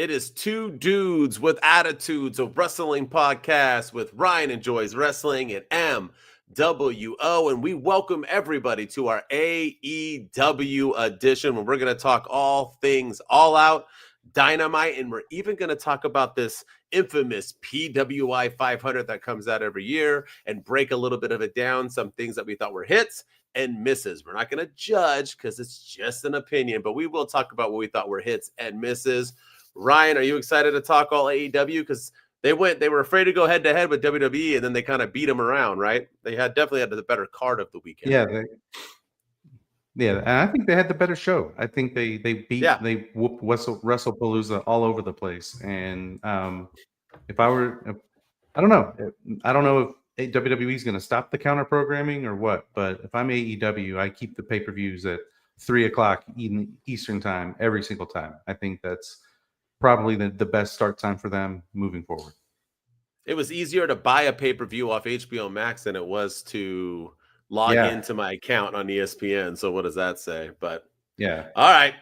It is Two Dudes with Attitudes, a wrestling podcast with Ryan Enjoys Wrestling and MWO. And we welcome everybody to our AEW edition where we're going to talk all things All Out, Dynamite, and we're even going to talk about this infamous PWI 500 that comes out every year and break a little bit of it down, some things that we thought were hits and misses. We're not going to judge because it's just an opinion, but we will talk about what we thought were hits and misses. Ryan, are you excited to talk all AEW? Because they were afraid to go head to head with WWE, and then they kind of beat them around, right? They definitely had the better card of the weekend. Yeah, and I think they had the better show. I think they whooped WrestlePalooza all over the place. And I don't know if WWE is going to stop the counter programming or what. But if I'm AEW, I keep the pay-per-views at 3:00 Eastern time every single time. I think that's probably the best start time for them moving forward. It was easier to buy a pay-per-view off HBO Max than it was to log into my account on ESPN. So what does that say? But yeah. All right.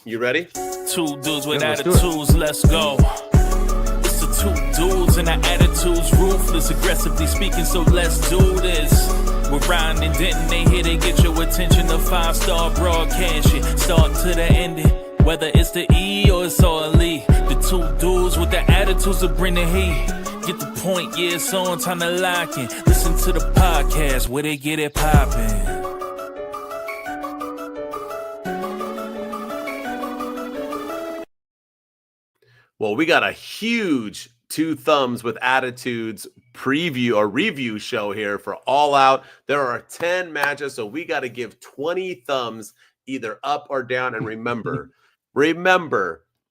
You ready? Two dudes with attitudes, let's go. It's the two dudes and our attitudes, ruthless, aggressively speaking, so let's do this. We're Ryan and Denton, they here to get your attention. The 5-star broadcast shit, start to the ending. Whether it's the E or it's all Lee, the two dudes with the attitudes that bring the heat. Get the point, yeah, it's on, time to lock in. Listen to the podcast where they get it poppin'. Well, we got a huge Two Thumbs with Attitudes preview or review show here for All Out. There are 10 matches, so we got to give 20 thumbs either up or down. And remember,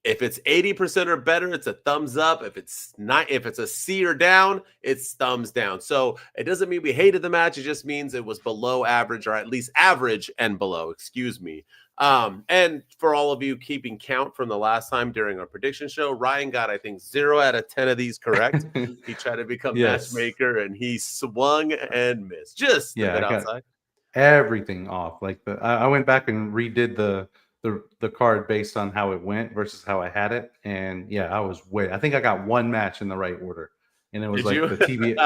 if it's 80% or better, it's a thumbs up. If it's a C or down, it's thumbs down. So it doesn't mean we hated the match. It just means it was below average, or at least average and below, excuse me. And for all of you keeping count from the last time during our prediction show, Ryan got, I think, 0 out of 10 of these correct. He tried to become matchmaker and he swung and missed. Just a bit outside. Everything off. Like I went back and redid the card based on how it went versus how I had it. And I think I got one match in the right order. And it was it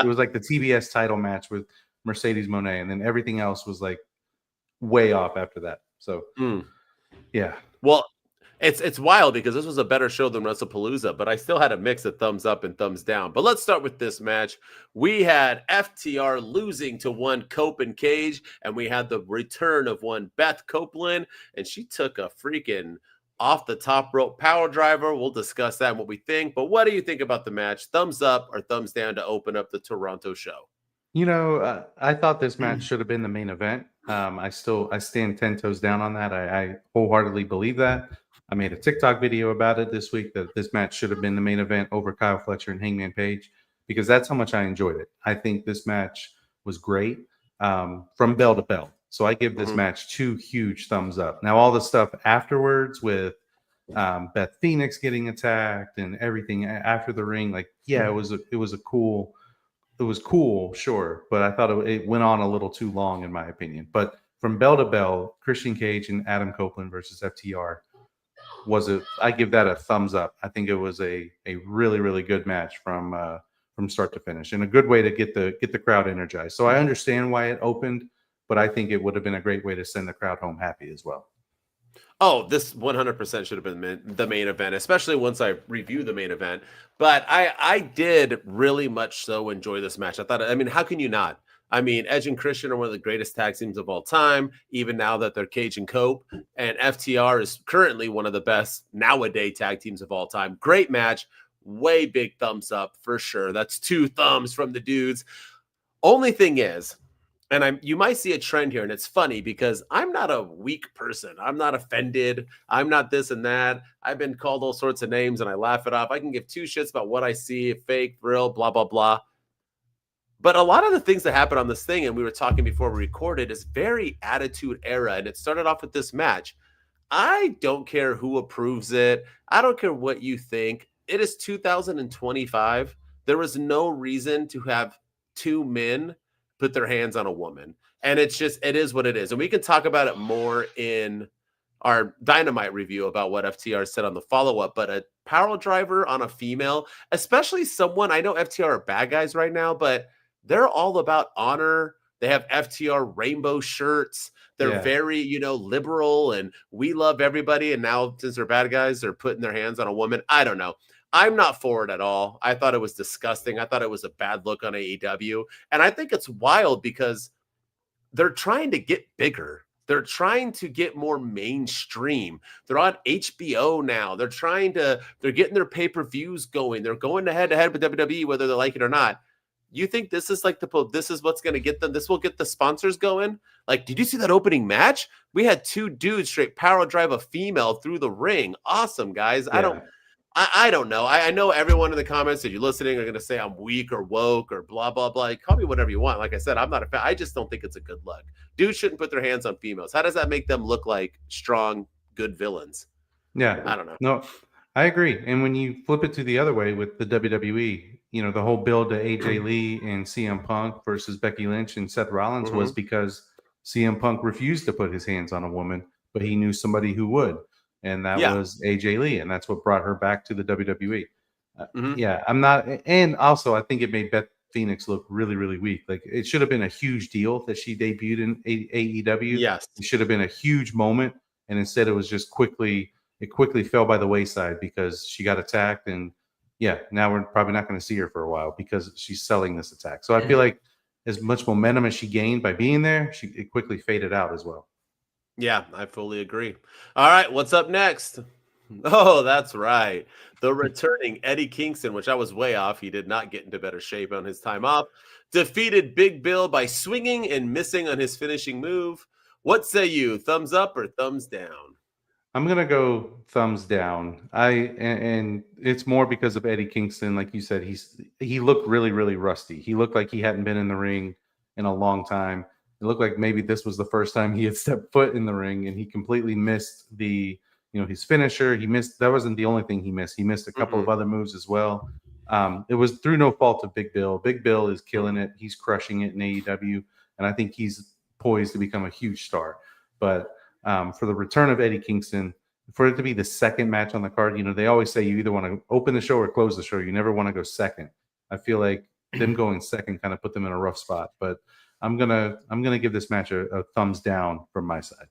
was like the TBS title match with Mercedes Moné, and then everything else was like way off after that. So yeah. Well, it's wild because this was a better show than WrestlePalooza, but I still had a mix of thumbs up and thumbs down. But let's start with this match. We had FTR losing to one Copeland Cage, and we had the return of one Beth Copeland, and she took a freaking off the top rope power driver. We'll discuss that and what we think. But what do you think about the match? Thumbs up or thumbs down to open up the Toronto show? You know, I thought this match should have been the main event. I stand 10 toes down on that. I wholeheartedly believe that. I made a TikTok video about it this week that this match should have been the main event over Kyle Fletcher and Hangman Page, because that's how much I enjoyed it. I think this match was great from bell to bell. So I give this match 2 huge thumbs up. Now, all the stuff afterwards with Beth Phoenix getting attacked and everything after the ring, it was cool, sure, but I thought it went on a little too long in my opinion. But from bell to bell, Christian Cage and Adam Copeland versus FTR I give that a thumbs up. I think it was a really, really good match from start to finish, and a good way to get the crowd energized. So I understand why it opened, but I think it would have been a great way to send the crowd home happy as well. Oh, this 100% should have been the main event, especially once I review the main event. But I did really much so enjoy this match. How can you not? I mean, Edge and Christian are one of the greatest tag teams of all time, even now that they're Cage and Cope. And FTR is currently one of the best nowadays tag teams of all time. Great match. Way big thumbs up for sure. That's 2 thumbs from the dudes. Only thing is, and you might see a trend here, and it's funny because I'm not a weak person. I'm not offended. I'm not this and that. I've been called all sorts of names, and I laugh it off. I can give 2 shits about what I see, fake, real, blah, blah, blah. But a lot of the things that happen on this thing, and we were talking before we recorded, is very attitude era, and it started off with this match. I don't care who approves it. I don't care what you think. It is 2025. There was no reason to have 2 men put their hands on a woman. And it is what it is. And we can talk about it more in our Dynamite review about what FTR said on the follow-up, but a power driver on a female, especially someone, I know FTR are bad guys right now, but they're all about honor. They have FTR rainbow shirts. They're very, liberal, and we love everybody. And now, since they're bad guys, they're putting their hands on a woman. I don't know. I'm not for it at all. I thought it was disgusting. I thought it was a bad look on AEW. And I think it's wild because they're trying to get bigger. They're trying to get more mainstream. They're on HBO now. They're getting their pay-per-views going. They're going head-to-head with WWE, whether they like it or not. You think this is this is what's going to get them? This will get the sponsors going? Like, did you see that opening match? We had 2 dudes straight power drive a female through the ring. Awesome, guys. Yeah. I don't know. I know everyone in the comments, if you're listening, are going to say I'm weak or woke or blah, blah, blah. Call me whatever you want. Like I said, I'm not a fan. I just don't think it's a good look. Dudes shouldn't put their hands on females. How does that make them look like strong, good villains? Yeah. I don't know. No, I agree. And when you flip it to the other way with the WWE, the whole build to AJ Lee and CM Punk versus Becky Lynch and Seth Rollins was because CM Punk refused to put his hands on a woman, but he knew somebody who would. And that was AJ Lee, and that's what brought her back to the WWE. I'm not, and also I think it made Beth Phoenix look really, really weak. Like, it should have been a huge deal that she debuted in AEW. Yes, it should have been a huge moment, and instead it was just quickly fell by the wayside because she got attacked, and now we're probably not going to see her for a while because she's selling this attack. So I feel like as much momentum as she gained by being there, it quickly faded out as well. Yeah, I fully agree. All right, what's up next? Oh, that's right. The returning Eddie Kingston, which I was way off. He did not get into better shape on his time off. Defeated Big Bill by swinging and missing on his finishing move. What say you? Thumbs up or thumbs down? I'm gonna go thumbs down. And it's more because of Eddie Kingston. Like you said, he looked really, really rusty. He looked like he hadn't been in the ring in a long time. It looked like maybe this was the first time he had stepped foot in the ring, and he completely missed his finisher. That wasn't the only thing he missed. He missed a couple of other moves as well. It was through no fault of Big Bill. Big Bill is killing it. He's crushing it in AEW, and I think he's poised to become a huge star. But for the return of Eddie Kingston, for it to be the second match on the card, they always say you either want to open the show or close the show. You never want to go second. I feel like them going second kind of put them in a rough spot, but I'm gonna give this match a thumbs down from my side.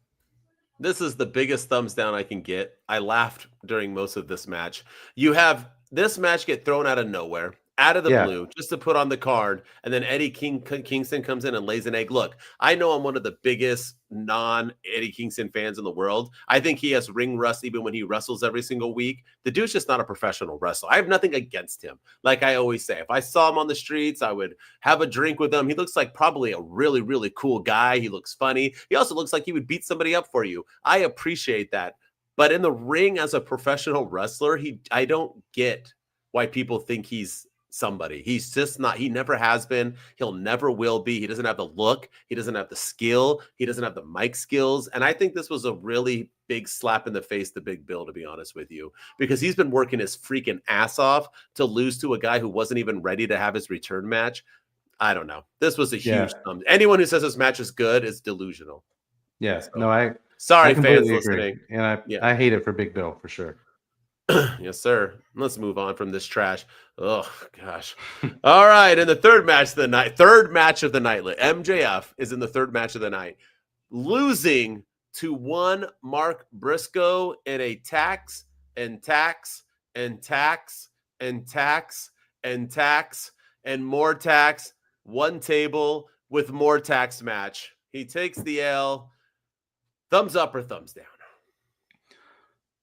This is the biggest thumbs down I can get. I laughed during most of this match. You have this match get thrown out of nowhere, out of the blue, just to put on the card, and then Eddie Kingston comes in and lays an egg. Look, I know I'm one of the biggest non-Eddie Kingston fans in the world. I think he has ring rust even when he wrestles every single week. The dude's just not a professional wrestler. I have nothing against him. Like I always say, if I saw him on the streets, I would have a drink with him. He looks like probably a really, really cool guy. He looks funny. He also looks like he would beat somebody up for you. I appreciate that. But in the ring as a professional wrestler, I don't get why people think he's somebody. He's just not. He never has been. He'll never will be. He doesn't have the look. He doesn't have the skill. He doesn't have the mic skills. And I think this was a really big slap in the face to Big Bill, to be honest with you, because he's been working his freaking ass off to lose to a guy who wasn't even ready to have his return match. I don't know. This was a huge thumb. Anyone who says this match is good is delusional. Yeah. So, no, sorry, I fans agree. listening. And I hate it for Big Bill for sure. Yes, sir. Let's move on from this trash. Oh, gosh. All right. In the third match of the night, MJF is in the third match of the night, losing to one Mark Briscoe in a Tacks and Tacks and Tacks and Tacks and Tacks and more Tacks, one table with more Tacks match. He takes the L. Thumbs up or thumbs down?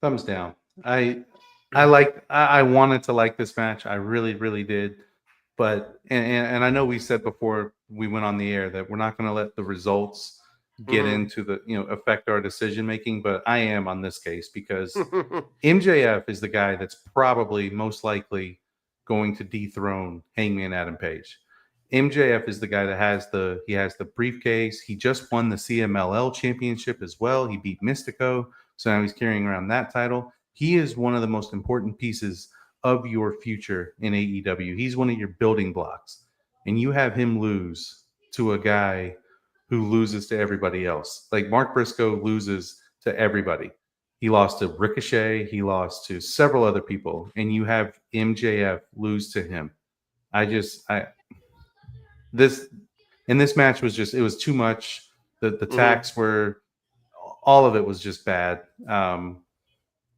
Thumbs down. I wanted to like this match. I really, really did. But and I know we said before we went on the air that we're not going to let the results get into the affect our decision making. But I am on this case because MJF is the guy that's probably most likely going to dethrone Hangman Adam Page. MJF is the guy that has the briefcase. He just won the CMLL championship as well. He beat Mystico, so now he's carrying around that title. He is one of the most important pieces of your future in AEW. He's one of your building blocks. And you have him lose to a guy who loses to everybody else. Like Mark Briscoe loses to everybody. He lost to Ricochet. He lost to several other people, and you have MJF lose to him. This match was just, it was too much. The Tacks were, all of it was just bad. But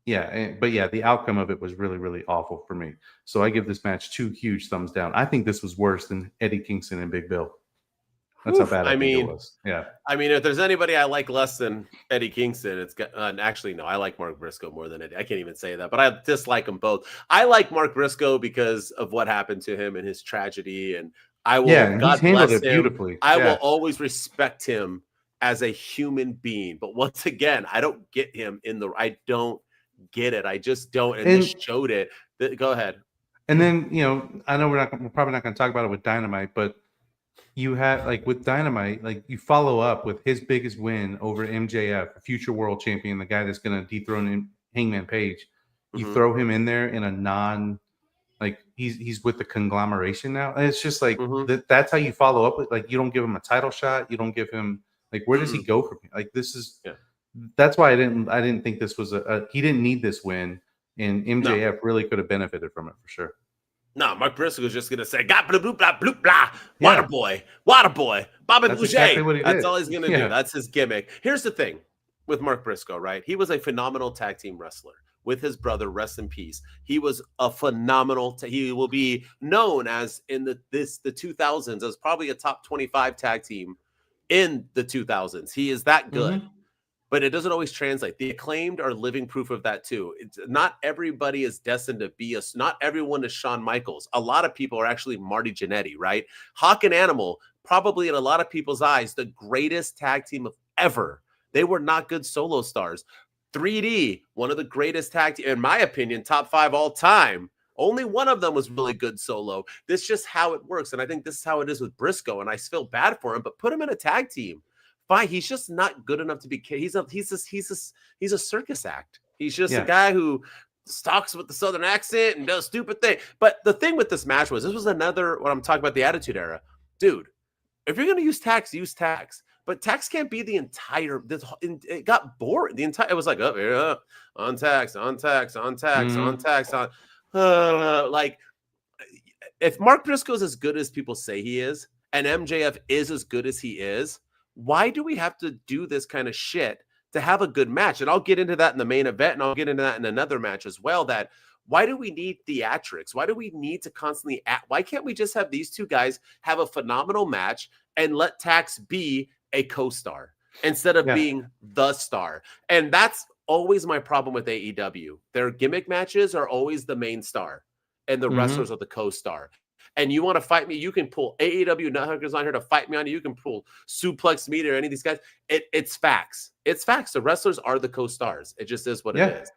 the outcome of it was really, really awful for me. So I give this match 2 huge thumbs down. I think this was worse than Eddie Kingston and Big Bill. That's how bad I think it was. Yeah. I mean, if there's anybody I like less than Eddie Kingston, it's actually, no, I like Mark Briscoe more than Eddie. I can't even say that, but I dislike them both. I like Mark Briscoe because of what happened to him and his tragedy. And I will, God he's handled bless it him. beautifully. I will always respect him as a human being. But once again, I don't get him I don't get it. I just don't. And this showed it. Go ahead. And then, I know we're probably not going to talk about it with Dynamite, but you have, like, with Dynamite, like, you follow up with his biggest win over MJF, a future world champion, the guy that's going to dethrone Hangman Page. You throw him in there in a he's with the conglomeration now. And it's just like, that's how you follow up with, like, you don't give him a title shot. You don't give him, like, where does he go from here? Like, this is, that's why I didn't think this was he didn't need this win. And MJF really could have benefited from it for sure. No, Mark Briscoe was just going to say, blah, blah, blah, blah, blah, blah. Water boy, Bobby Boucher. Exactly what he did. That's all he's going to do. That's his gimmick. Here's the thing with Mark Briscoe, right? He was a phenomenal tag team wrestler with his brother, rest in peace. He was a phenomenal, he will be known as in the 2000s as probably a top 25 tag team in the 2000s. He is that good. But it doesn't always translate. The Acclaimed are living proof of that too. It's not everybody is destined to be not everyone is Shawn Michaels. A lot of people are actually Marty Jannetty, right? Hawk and Animal, probably in a lot of people's eyes, the greatest tag team of ever. They were not good solo stars. 3D, one of the greatest tag team, in my opinion, top 5 all time. Only one of them was really good solo. This is just how it works. And I think this is how it is with Briscoe. And I feel bad for him, but put him in a tag team. Fine, he's just not good enough to be. He's a circus act. He's just a guy who stalks with the Southern accent and does stupid things. But the thing with this match was, this was another, when I'm talking about the Attitude Era, dude. If you're gonna use Tacks, use Tacks. But Tacks can't be the entire. It got boring. It was like, on Tacks. Like, if Mark Briscoe's as good as people say he is, and MJF is as good as he is, why do we have to do this kind of shit to have a good match? And I'll get into that in the main event, and I'll get into that in another match as well. That why do we need theatrics? Why do we need to constantly why can't we just have these two guys have a phenomenal match and let Tacks be a co-star instead of being the star? And that's always my problem with AEW. Their gimmick matches are always the main star, and the wrestlers are the co-star. And you want to fight me, you can pull AEW Nuthuggers on here to fight me on you. You can pull Suplex Me or any of these guys. It's facts. It's facts. The wrestlers are the co-stars. It just is what it is.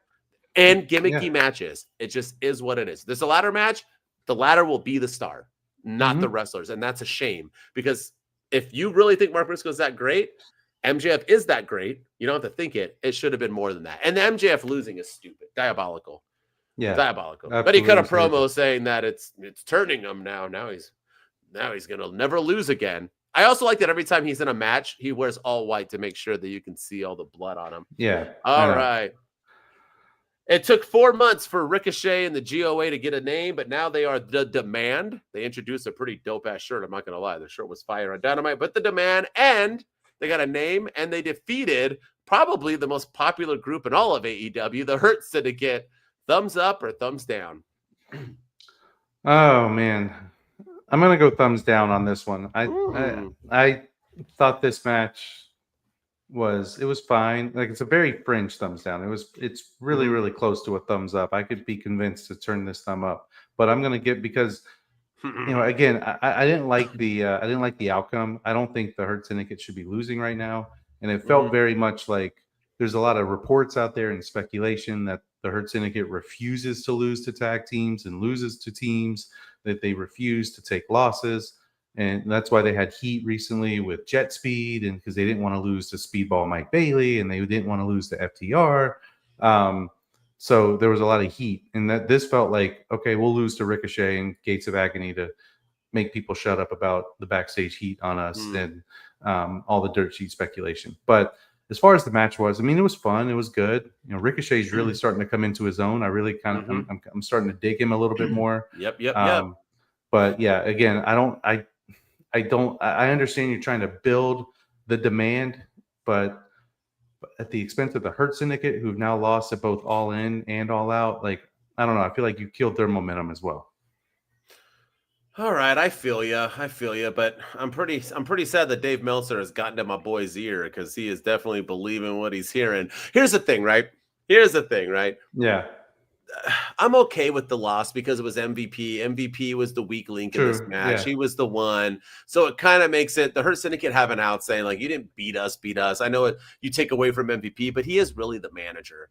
And gimmicky matches. It just is what it is. There's a ladder match. The ladder will be the star, not the wrestlers. And that's a shame, because if you really think Mark Briscoe is that great, MJF is that great, you don't have to think it. It should have been more than that. And the MJF losing is stupid. Diabolical. Yeah, diabolical. But he cut a promo saying that it's turning him now. Now he's gonna never lose again. I also like that every time he's in a match, he wears all white to make sure that you can see all the blood on him. Yeah. All right. It took 4 months for Ricochet and the GOA to get a name, but now they are the Demand. They introduced a pretty dope ass shirt. I'm not gonna lie, the shirt was fire on Dynamite, but the Demand, and they got a name, and they defeated probably the most popular group in all of AEW, the Hurt Syndicate. Thumbs up or thumbs down? Oh man, I'm gonna go thumbs down on this one. I thought this match was fine. Like, it's a very fringe thumbs down. It's really close to a thumbs up. I could be convinced to turn this thumb up, but I'm gonna get, because again, I didn't like the outcome. I don't think the Hurt Syndicate should be losing right now, and it felt very much like there's a lot of reports out there and speculation that the Hurt Syndicate refuses to lose to tag teams and loses to teams, that they refuse to take losses. And that's why they had heat recently with Jet Speed, and because they didn't want to lose to Speedball Mike Bailey, and they didn't want to lose to FTR. So there was a lot of heat, and that this felt like, okay, we'll lose to Ricochet and Gates of Agony to make people shut up about the backstage heat on us and all the dirt sheet speculation. But as far as the match was, I mean, it was fun. It was good. Ricochet's really starting to come into his own. I really kind of, I'm starting to dig him a little bit more. Yep. But yeah, again, I understand you're trying to build the demand, but at the expense of the Hurt Syndicate, who've now lost at both All In and All Out, like, I don't know. I feel like you killed their momentum as well. All right, I feel you, but I'm pretty sad that Dave Meltzer has gotten to my boy's ear because he is definitely believing what he's hearing. Here's the thing, right? Yeah. I'm okay with the loss because it was MVP. MVP was the weak link in this match. Yeah. He was the one. So it kind of makes it, the Hurt Syndicate have an out saying, like, you didn't beat us. I know it, you take away from MVP, but he is really the manager.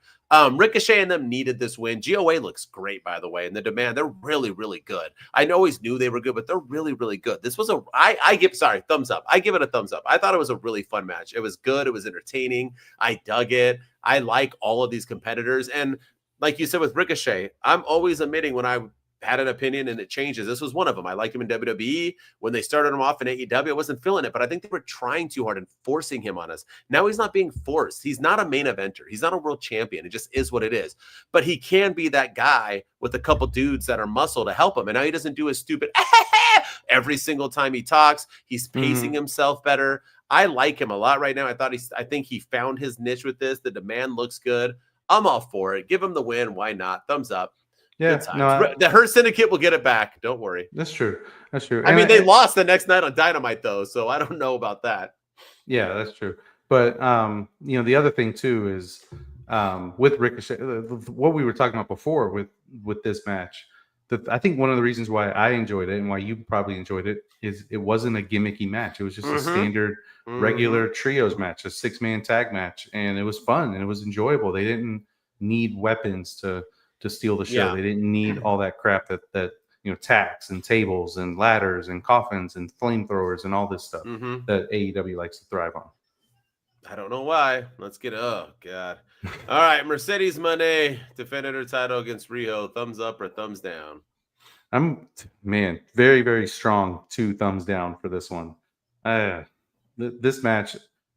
Ricochet and them needed this win. GOA looks great, by the way, and the demand, they're really, really good. I always knew they were good, but they're really, really good. This was thumbs up. I give it a thumbs up. I thought it was a really fun match. It was good. It was entertaining. I dug it. I like all of these competitors. And like you said with Ricochet, I'm always admitting when I had an opinion and it changes. This was one of them. I liked him in WWE. When they started him off in AEW, I wasn't feeling it, but I think they were trying too hard and forcing him on us. Now he's not being forced. He's not a main eventer. He's not a world champion. It just is what it is. But he can be that guy with a couple dudes that are muscle to help him. And now he doesn't do his stupid every single time he talks. He's pacing himself better. I like him a lot right now. I think he found his niche with this. The demand looks good. I'm all for it. Give him the win. Why not? Thumbs up. Yeah. No, the Hurt Syndicate will get it back. Don't worry. That's true. I mean, they lost the next night on Dynamite, though, so I don't know about that. Yeah, that's true. But the other thing too is with Ricochet, what we were talking about before with this match. I think one of the reasons why I enjoyed it and why you probably enjoyed it is it wasn't a gimmicky match. It was just a standard regular trios match, a 6-man tag match, and it was fun and it was enjoyable. They didn't need weapons to steal the show. They didn't need all that crap that tacks and tables and ladders and coffins and flamethrowers and all this stuff that AEW likes to thrive on. I don't know why. Let's get oh god. All right, Mercedes Moné defended her title against Riho. Thumbs up or thumbs down? Very, very strong 2 thumbs down for this one. This match,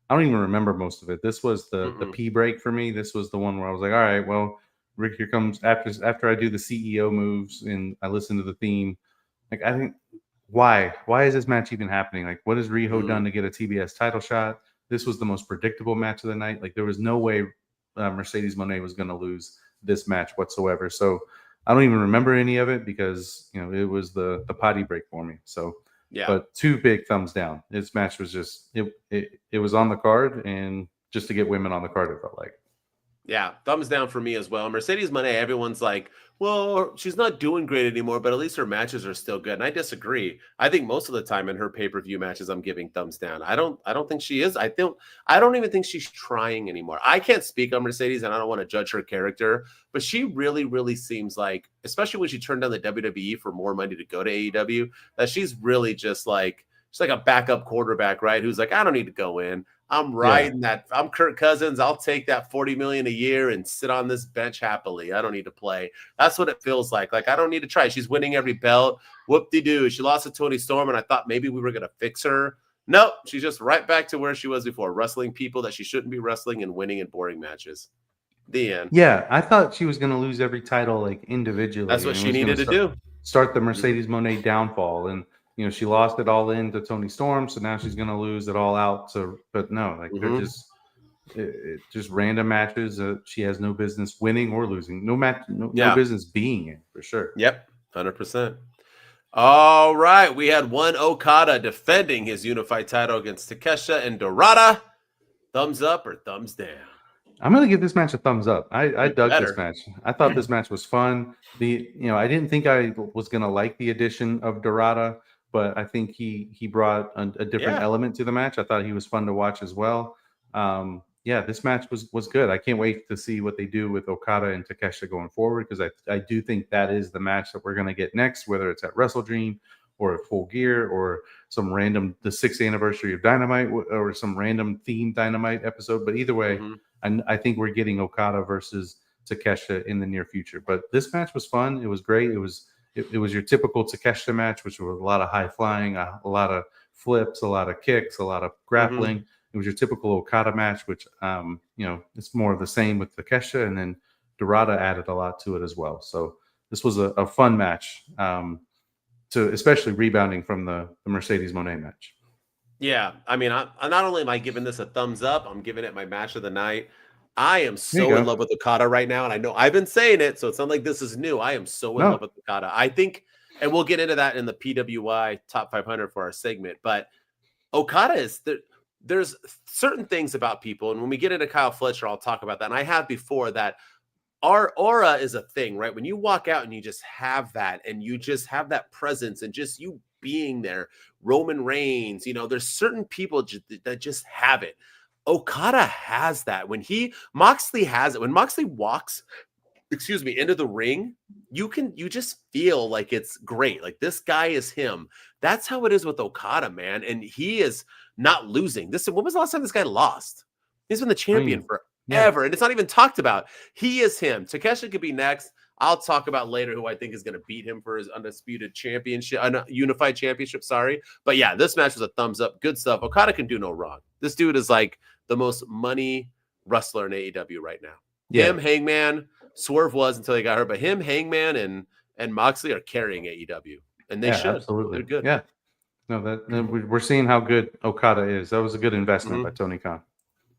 I don't even remember most of it. This was the pee break for me. This was the one where I was like, all right, well, Rick, here comes after I do the CEO moves and I listen to the theme. Like, I think, why is this match even happening? Like, what has Riho done to get a TBS title shot? This was the most predictable match of the night. Like, there was no way Mercedes Moné was going to lose this match whatsoever. So I don't even remember any of it because it was the potty break for me. So yeah, but 2 big thumbs down. This match was just it was on the card, and just to get women on the card, it felt like. Yeah, thumbs down for me as well. Mercedes Moné, everyone's like, well, she's not doing great anymore, but at least her matches are still good. And I disagree. I think most of the time in her pay-per-view matches, I'm giving thumbs down. I don't think she is. I don't even think she's trying anymore. I can't speak on Mercedes, and I don't want to judge her character, but she really, really seems like, especially when she turned down the WWE for more money to go to AEW, that she's really just like, she's like a backup quarterback, right? Who's like, I don't need to go in. I'm riding that. I'm Kirk Cousins. I'll take that $40 million a year and sit on this bench happily. I don't need to play. That's what it feels like. Like, I don't need to try. She's winning every belt. Whoop-de-doo. She lost to Toni Storm, and I thought maybe we were going to fix her. Nope. She's just right back to where she was before, wrestling people that she shouldn't be wrestling and winning in boring matches. The end. Yeah, I thought she was going to lose every title like individually. That's what she needed to do. Start the Mercedes Moné downfall, and she lost it all in to Toni Storm, so now she's going to lose it all out. So, but no, like they're just random matches. She has no business winning or losing. No business being in for sure. Yep, 100%. All right, we had one Okada defending his unified title against Takeshita and Dorada. Thumbs up or thumbs down? I'm going to give this match a thumbs up. I dug this match. I thought this match was fun. I didn't think I was going to like the addition of Dorada, but I think he brought a different element to the match. I thought he was fun to watch as well. This match was good. I can't wait to see what they do with Okada and Takeshita going forward, because I do think that is the match that we're going to get next, whether it's at Wrestle Dream or at Full Gear or some random, the 6th anniversary of Dynamite or some random themed Dynamite episode. But either way, I think we're getting Okada versus Takeshita in the near future. But this match was fun. It was great. It was your typical Takeshita match, which was a lot of high flying, a lot of flips, a lot of kicks, a lot of grappling. It was your typical Okada match, which it's more of the same with Takeshita, and then Dorada added a lot to it as well. So this was a fun match, to especially rebounding from the Mercedes Moné match. Yeah, I mean, I not only am I giving this a thumbs up, I'm giving it my match of the night. I am so in love with Okada right now, and I know I've been saying it, so it's not like this is new. I am so in love with Okada. I think, and we'll get into that in the PWI Top 500 for our segment, but Okada is there's certain things about people, and when we get into Kyle Fletcher, I'll talk about that, and I have before that. Our aura is a thing, right? When you walk out and you just have that, and you just have that presence, and just you being there, Roman Reigns, there's certain people that just have it. Okada has that. Moxley has it. When Moxley walks, into the ring, you just feel like it's great. Like, this guy is him. That's how it is with Okada, man. And he is not losing. When was the last time this guy lost? He's been the champion forever, and it's not even talked about. He is him. Takeshita could be next. I'll talk about later who I think is going to beat him for his undisputed championship, unified championship. Sorry. But yeah, this match was a thumbs up. Good stuff. Okada can do no wrong. This dude is like the most money wrestler in AEW right now. Yeah. Him, Hangman, Swerve was until he got hurt, but him, Hangman, and Moxley are carrying AEW, and they should. Absolutely. They're good. Yeah. No, we're seeing how good Okada is. That was a good investment by Tony Khan.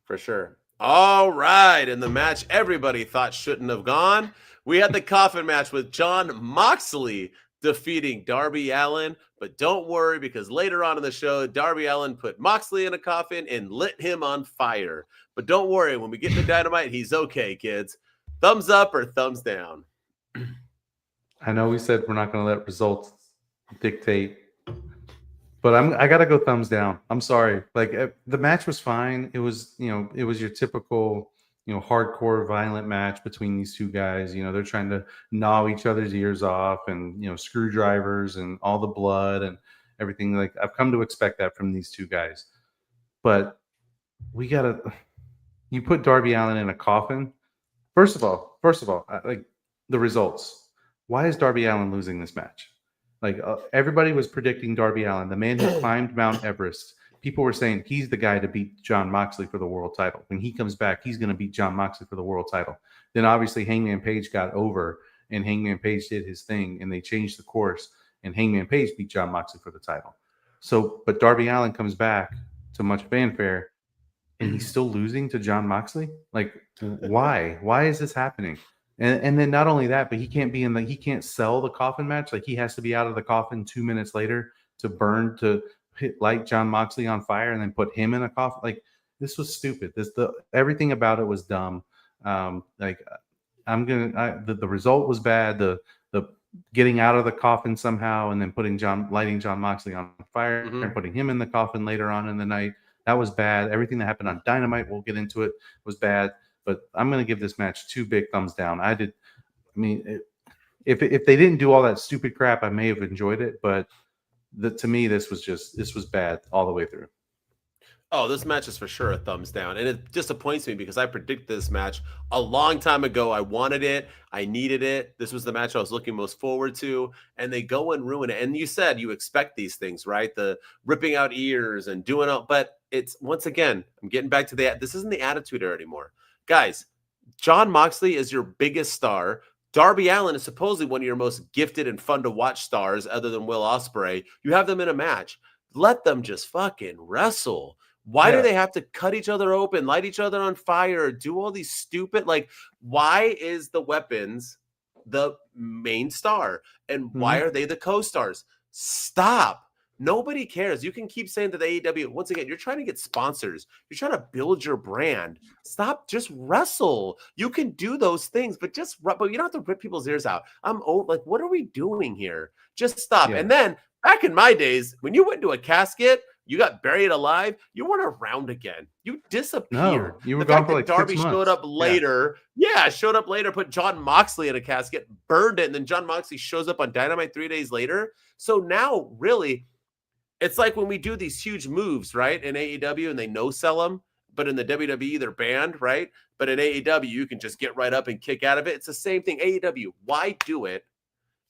For sure. All right. And the match everybody thought shouldn't have gone. We had the coffin match with Jon Moxley defeating Darby Allin. But don't worry, because later on in the show, Darby Allin put Moxley in a coffin and lit him on fire. But don't worry, when we get to Dynamite, he's okay, kids. Thumbs up or thumbs down? I know we said we're not going to let results dictate, but I got to go thumbs down. I'm sorry. Like, the match was fine. It was, it was your typical, hardcore violent match between these two guys. They're trying to gnaw each other's ears off, and, screwdrivers and all the blood and everything. Like, I've come to expect that from these two guys. But you put Darby Allin in a coffin. First of all, like, the results. Why is Darby Allin losing this match? Like, everybody was predicting Darby Allin, the man who climbed Mount Everest. People were saying he's the guy to beat Jon Moxley for the world title. When he comes back, he's going to beat Jon Moxley for the world title. Then obviously Hangman Page got over, and Hangman Page did his thing, and they changed the course, and Hangman Page beat Jon Moxley for the title. So, but Darby Allin comes back to much fanfare, and he's still losing to Jon Moxley. Like, why? Why is this happening? And then not only that, but he can't sell the coffin match. Like, he has to be out of the coffin 2 minutes later to light Jon Moxley on fire and then put him in a coffin. Like, this was stupid. Everything about it was dumb. The result was bad. The getting out of the coffin somehow and then lighting Jon Moxley on fire and putting him in the coffin later on in the night, that was bad. Everything that happened on Dynamite, we'll get into it, was bad. But I'm going to give this match 2 big thumbs down. If they didn't do all that stupid crap, I may have enjoyed it. But to me, this was bad all the way through. Oh, this match is for sure a thumbs down. And it disappoints me because I predicted this match a long time ago. I wanted it. I needed it. This was the match I was looking most forward to. And they go and ruin it. And you said you expect these things, right? The ripping out ears and doing all. But it's, once again, I'm getting back to this isn't the Attitude Era anymore. Guys, Jon Moxley is your biggest star. Darby Allin is supposedly one of your most gifted and fun to watch stars other than Will Ospreay. You have them in a match. Let them just fucking wrestle. Why do they have to cut each other open, light each other on fire, do all these stupid, like, why is the Weapons the main star? And why are they the co-stars? Stop. Nobody cares. You can keep saying that the AEW, once again, you're trying to get sponsors. You're trying to build your brand. Stop. Just wrestle. You can do those things, but you don't have to rip people's ears out. I'm old. Like, what are we doing here? Just stop. Yeah. And then back in my days, when you went to a casket, you got buried alive, you weren't around again. You disappeared. No, you were gone for like Darby 6 months. Showed up later. Yeah, showed up later, put Jon Moxley in a casket, burned it, and then Jon Moxley shows up on Dynamite 3 days later. So now, really, it's like when we do these huge moves, right, in AEW, and they no-sell them, but in the WWE, they're banned, right? But in AEW, you can just get right up and kick out of it. It's the same thing. AEW, why do it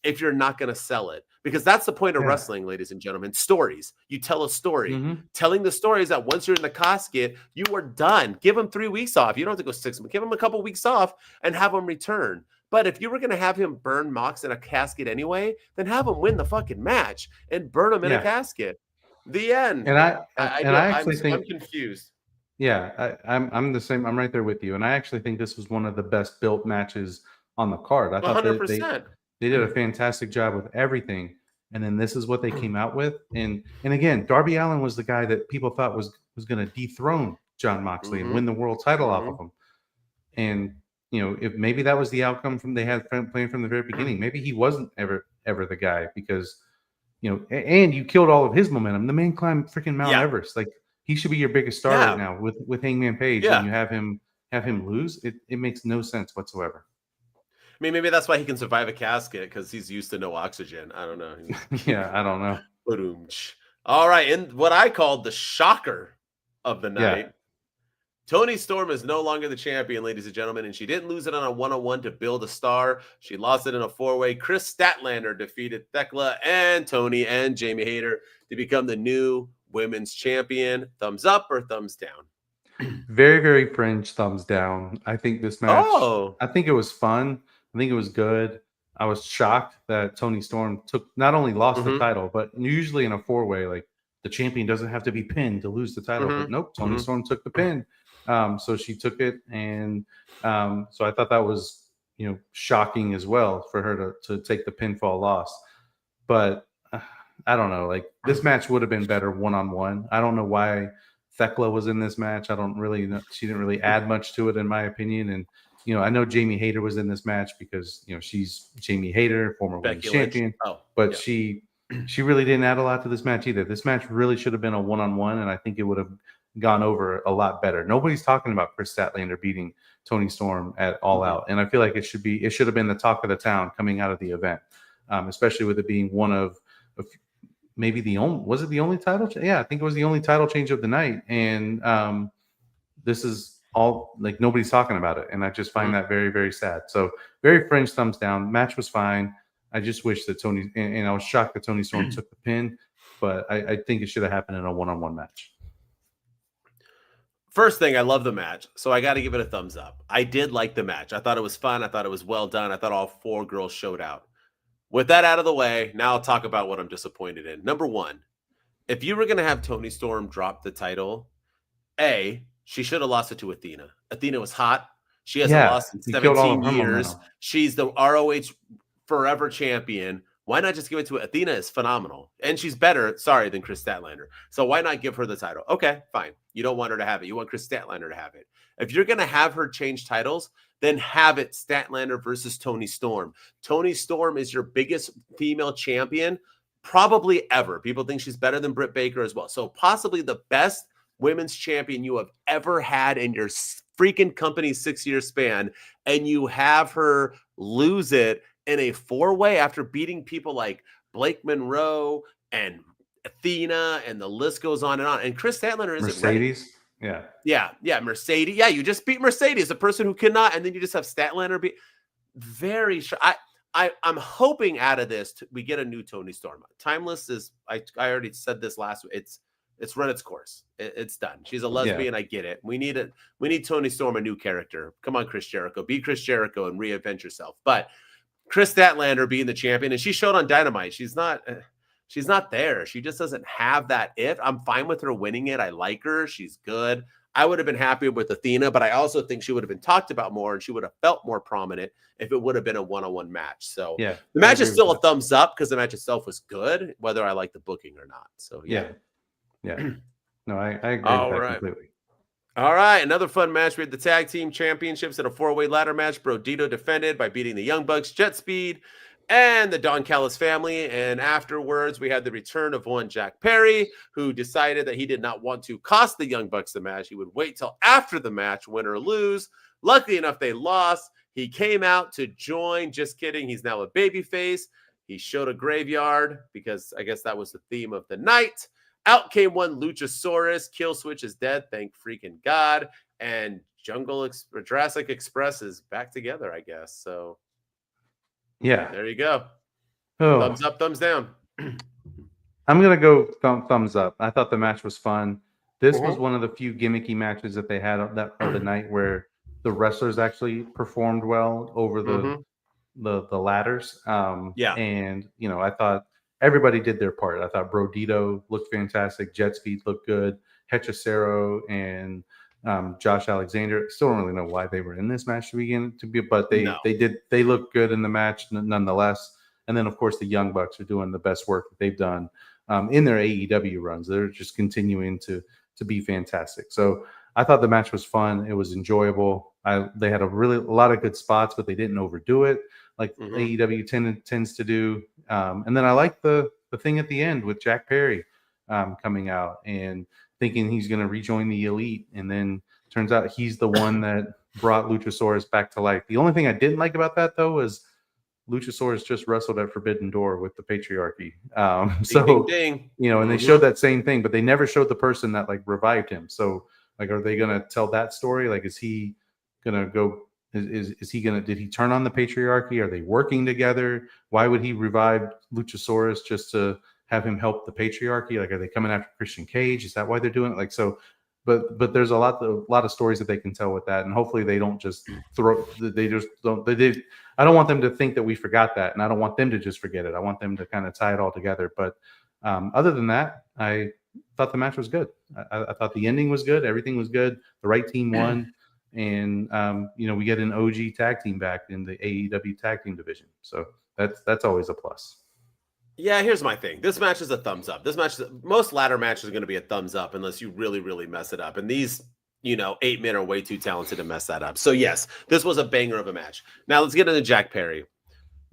if you're not going to sell it. Because that's the point of Yeah. wrestling, ladies and gentlemen. Stories. You tell a story. Mhm. Telling the story is that once you're in the casket, you are done. Give them 3 weeks off. You don't have to go 6 months. Give them a couple weeks off and have them return. But if you were going to have him burn Mox in a casket anyway, then have him win the fucking match and burn him in a casket. The end. And I actually I'm think confused. Yeah, I'm the same. I'm right there with you. And I actually think this was one of the best built matches on the card. I thought 100%. they did a fantastic job with everything. And then this is what they came out with. And again, Darby Allin was the guy that people thought was going to dethrone Jon Moxley and win the world title off of him. And if maybe that was the outcome they had planned from the very beginning. Maybe he wasn't ever the guy because and you killed all of his momentum. The man climbed freaking Mount Everest. Like, he should be your biggest star right now with Hangman Page, and you have him lose. It makes no sense whatsoever. I mean, maybe that's why he can survive a casket, because he's used to no oxygen. I don't know. Yeah, I don't know. All right, and what I called the shocker of the night. Yeah. Toni Storm is no longer the champion, ladies and gentlemen, and she didn't lose it on a one-on-one to build a star. She lost it in a four-way. Kris Statlander defeated Thekla and Toni and Jamie Hayter to become the new women's champion. Thumbs up or thumbs down? Very, very fringe thumbs down. I think this match, I think it was fun. I think it was good. I was shocked that Toni Storm not only lost the title, but usually in a four-way, like, the champion doesn't have to be pinned to lose the title. But nope, Toni Storm took the pin. So she took it, and so I thought that was shocking as well for her to take the pinfall loss. But I don't know, like, this match would have been better one-on-one. I don't know why Thekla was in this match. I don't really know. She didn't really add much to it, in my opinion. And I know Jamie Hayter was in this match because she's Jamie Hayter, former women's champion. But she really didn't add a lot to this match either. This match really should have been a one-on-one, and I think it would have gone over a lot better. Nobody's talking about Kris Statlander beating Toni Storm at All Out, and I feel like it should have been the talk of the town coming out of the event, especially with it being one of maybe the only title? Yeah, I think it was the only title change of the night, and this is all, like, nobody's talking about it, and I just find that very, very sad. So very fringe thumbs down. Match was fine. I just wish that Toni, and I was shocked that Toni Storm took the pin, but I think it should have happened in a one-on-one match. First thing, I love the match, so I got to give it a thumbs up. I did like the match. I thought it was fun. I thought it was well done. I thought all four girls showed out. With that out of the way, now I'll talk about what I'm disappointed in. Number one, if you were going to have Toni Storm drop the title, she should have lost it to Athena. Athena was hot. She hasn't lost in 17 years. She's the ROH forever champion. Why not just give it to Athena? Is phenomenal. And she's better, than Kris Statlander. So why not give her the title? Okay, fine. You don't want her to have it. You want Kris Statlander to have it. If you're going to have her change titles, then have it Statlander versus Toni Storm. Toni Storm is your biggest female champion probably ever. People think she's better than Britt Baker as well. So possibly the best women's champion you have ever had in your freaking company's 6-year span, and you have her lose it in a four-way after beating people like Blake Monroe and Athena, and the list goes on and on. And Kris Statlander isn't Mercedes. Ready. Yeah, Mercedes. Yeah, you just beat Mercedes, the person who cannot, and then you just have Statlander beat. Very sure. I'm hoping out of this we get a new Toni Storm. Timeless is. I already said this last week. It's run its course. It's done. She's a lesbian. I get it. We need Toni Storm, a new character. Come on, Chris Jericho. Be Chris Jericho and reinvent yourself. But Kris Statlander being the champion, and she showed on Dynamite. She's not there. She just doesn't have that it. I'm fine with her winning it. I like her. She's good. I would have been happy with Athena, but I also think she would have been talked about more, and she would have felt more prominent if it would have been a one-on-one match. So the match is still a thumbs up because the match itself was good, whether I like the booking or not. So yeah. No, I agree with that completely. All right, another fun match. We had the tag team championships in a four-way ladder match. Brodido defended by beating the Young Bucks, Jet Speed, and the Don Callis family. And afterwards, we had the return of one Jack Perry, who decided that he did not want to cost the Young Bucks the match. He would wait till after the match, win or lose. Luckily enough, they lost. He came out to join. Just kidding. He's now a babyface. He showed a graveyard because I guess that was the theme of the night. Out came one Luchasaurus. Kill Switch is dead. Thank freaking God. And Jurassic Express is back together, I guess. So, yeah, there you go. Oh, Thumbs up, thumbs down. I'm gonna go thumbs up. I thought the match was fun. This was Mhm. one of the few gimmicky matches that they had of the night where the wrestlers actually performed well over Mhm. the ladders. Yeah. And I thought everybody did their part. I thought Brodido looked fantastic. Jet Speed looked good. Hechicero and Josh Alexander. Still don't really know why they were in this match but No. they looked good in the match nonetheless. And then of course the Young Bucks are doing the best work that they've done in their AEW runs. They're just continuing to be fantastic. So I thought the match was fun. It was enjoyable. They had a lot of good spots, but they didn't overdo it like AEW tends to do. And then I like the thing at the end with Jack Perry coming out and thinking he's going to rejoin the Elite, and then turns out he's the one that brought Luchasaurus back to life. The only thing I didn't like about that though was Luchasaurus just wrestled at Forbidden Door with the Patriarchy. Ding, ding, ding. And they showed that same thing, but they never showed the person that like revived him. So like, are they going to tell that story? Like, is he going to go? Is he going to? Did he turn on the Patriarchy? Are they working together? Why would he revive Luchasaurus just to have him help the Patriarchy? Like, are they coming after Christian Cage? Is that why they're doing it? Like, so. But there's a lot of stories that they can tell with that, and hopefully they don't just I don't want them to think that we forgot that, and I don't want them to just forget it. I want them to kind of tie it all together. But other than that, I thought the match was good. I thought the ending was good. Everything was good. The right team won, and we get an OG tag team back in the AEW tag team division. So that's always a plus. Yeah, here's my thing. This match is a thumbs up. Most ladder matches are going to be a thumbs up unless you really, really mess it up. And these, 8 men are way too talented to mess that up. So yes, this was a banger of a match. Now let's get into Jack Perry.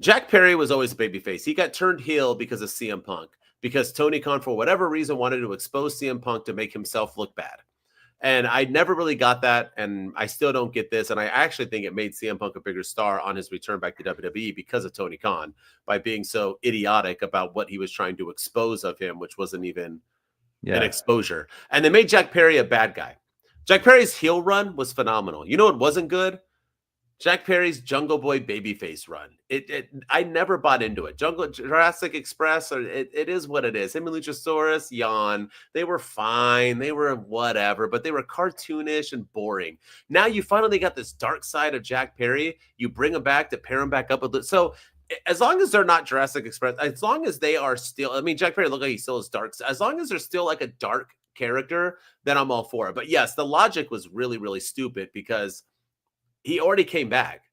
Jack Perry was always a babyface. He got turned heel because of CM Punk, because Tony Khan, for whatever reason, wanted to expose CM Punk to make himself look bad. And I never really got that, and I still don't get this. And I actually think it made CM Punk a bigger star on his return back to WWE because of Tony Khan, by being so idiotic about what he was trying to expose of him, which wasn't even an exposure. And they made Jack Perry a bad guy. Jack Perry's heel run was phenomenal. You know what wasn't good? Jack Perry's Jungle Boy babyface run. I never bought into it. Jurassic Express, it is what it is. Him and Luchasaurus, yawn. They were fine. They were whatever, but they were cartoonish and boring. Now you finally got this dark side of Jack Perry. You bring him back to pair him back up with it. So as long as they're not Jurassic Express, as long as they are still, Jack Perry looked like he still is dark. As long as they're still like a dark character, then I'm all for it. But yes, the logic was really, really stupid because he already came back.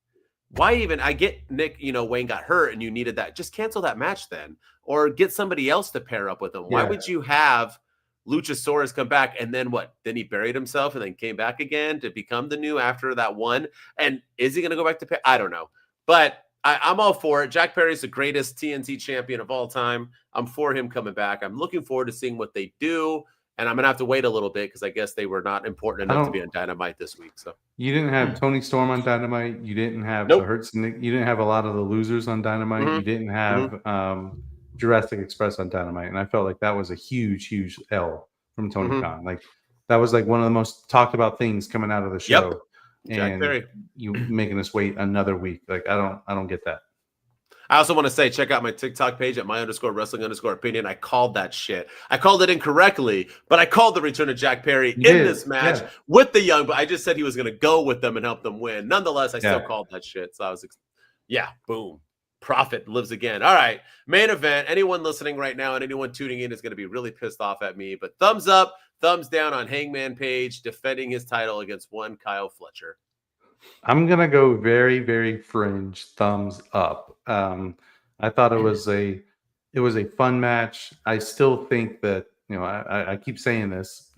Why even? I get Nick, Wayne got hurt and you needed that. Just cancel that match then, or get somebody else to pair up with him. Why would you have Luchasaurus come back and then what? Then he buried himself and then came back again to become the new after that one. And is he going to go back to I don't know. But I'm all for it. Jack Perry's the greatest TNT champion of all time. I'm for him coming back. I'm looking forward to seeing what they do. And I'm going to have to wait a little bit because I guess they were not important enough to be on Dynamite this week. So you didn't have Tony Storm on Dynamite. You didn't have the Hurts. You didn't have a lot of the losers on Dynamite. You didn't have Jurassic Express on Dynamite. And I felt like that was a huge, huge L from Tony Khan. Like that was like one of the most talked about things coming out of the show. Yep. Jack Perry. You making us wait another week. Like I don't get that. I also want to say, check out my TikTok page at my_wrestling_opinion. I called that shit. I called it incorrectly, but I called the return of Jack Perry this match with the Young. But I just said he was going to go with them and help them win. Nonetheless, I still called that shit. So I was, boom. Profit lives again. All right, main event. Anyone listening right now and anyone tuning in is going to be really pissed off at me. But thumbs up, thumbs down on Hangman Page defending his title against one Kyle Fletcher. I'm gonna go very, very fringe thumbs up. I thought it was a fun match. I still think that I keep saying this,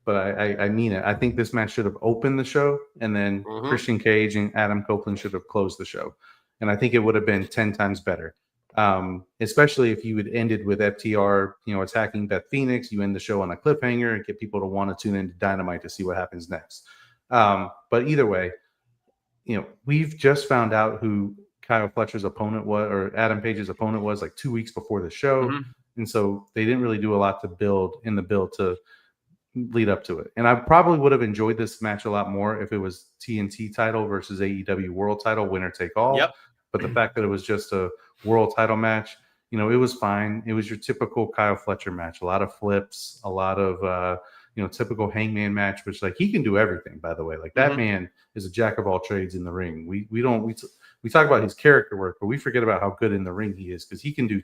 but I mean it. I think this match should have opened the show, and then Christian Cage and Adam Copeland should have closed the show, and I think it would have been 10 times better. Especially if you had ended with FTR, attacking Beth Phoenix. You end the show on a cliffhanger and get people to want to tune into Dynamite to see what happens next. But either way, we've just found out who Kyle Fletcher's opponent was, or Adam Page's opponent was, like 2 weeks before the show. And so they didn't really do a lot to build to lead up to it. And I probably would have enjoyed this match a lot more if it was TNT title versus AEW World title, winner take all. But the fact that it was just a world title match, you know, it was fine. It was your typical Kyle Fletcher match. A lot of flips, a lot of you know, typical Hangman match, which like he can do everything. By the way, like that man is a jack of all trades in the ring. We talk about his character work, but we forget about how good in the ring he is, because he can do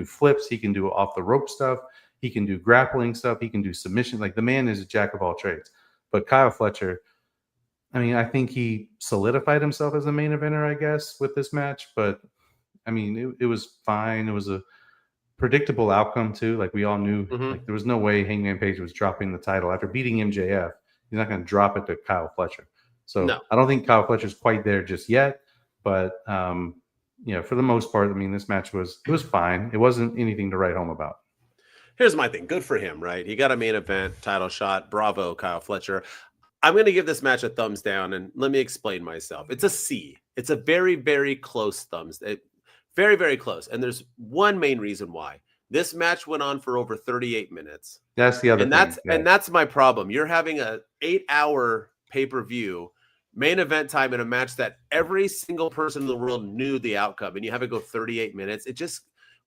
flips, he can do off the rope stuff, he can do grappling stuff, he can do submission. Like the man is a jack of all trades. But Kyle Fletcher, I mean, I think he solidified himself as a main eventer, I guess, with this match. But I mean, it was fine. It was a predictable outcome too. Like we all knew, like there was no way Hangman Page was dropping the title after beating MJF. He's not going to drop it to Kyle Fletcher. So no. I don't think Kyle Fletcher's quite there just yet. But you know, for the most part, I mean, this match was fine. It wasn't anything to write home about. Here's my thing. Good for him, right? He got a main event title shot. Bravo, Kyle Fletcher. I'm going to give this match a thumbs down, and let me explain myself. It's a C. It's a very, very close thumbs. Very, very close. And there's one main reason why. This match went on for over 38 minutes. That's the other thing. And that's my problem. You're having a 8-hour pay-per-view main event time in a match that every single person in the world knew the outcome, and you have it go 38 minutes. It just,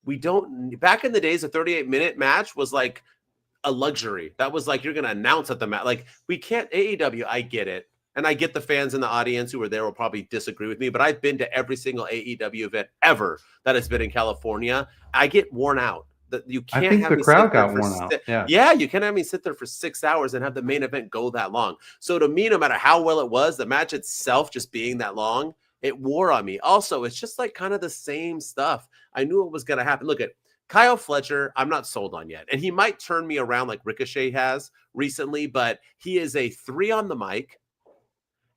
back in the days, a 38-minute match was like a luxury. That was like, you're going to announce at the match. Like, we can't, AEW, I get it. And I get the fans in the audience who were there will probably disagree with me, but I've been to every single AEW event ever that has been in California. I get worn out. That you can't. I think have the crowd got worn out. Yeah, you can't have me sit there for 6 hours and have the main event go that long. So to me, no matter how well it was, the match itself just being that long, it wore on me. Also, it's just like kind of the same stuff. I knew it was going to happen. Look at Kyle Fletcher, I'm not sold on yet. And he might turn me around like Ricochet has recently, but he is a 3 on the mic.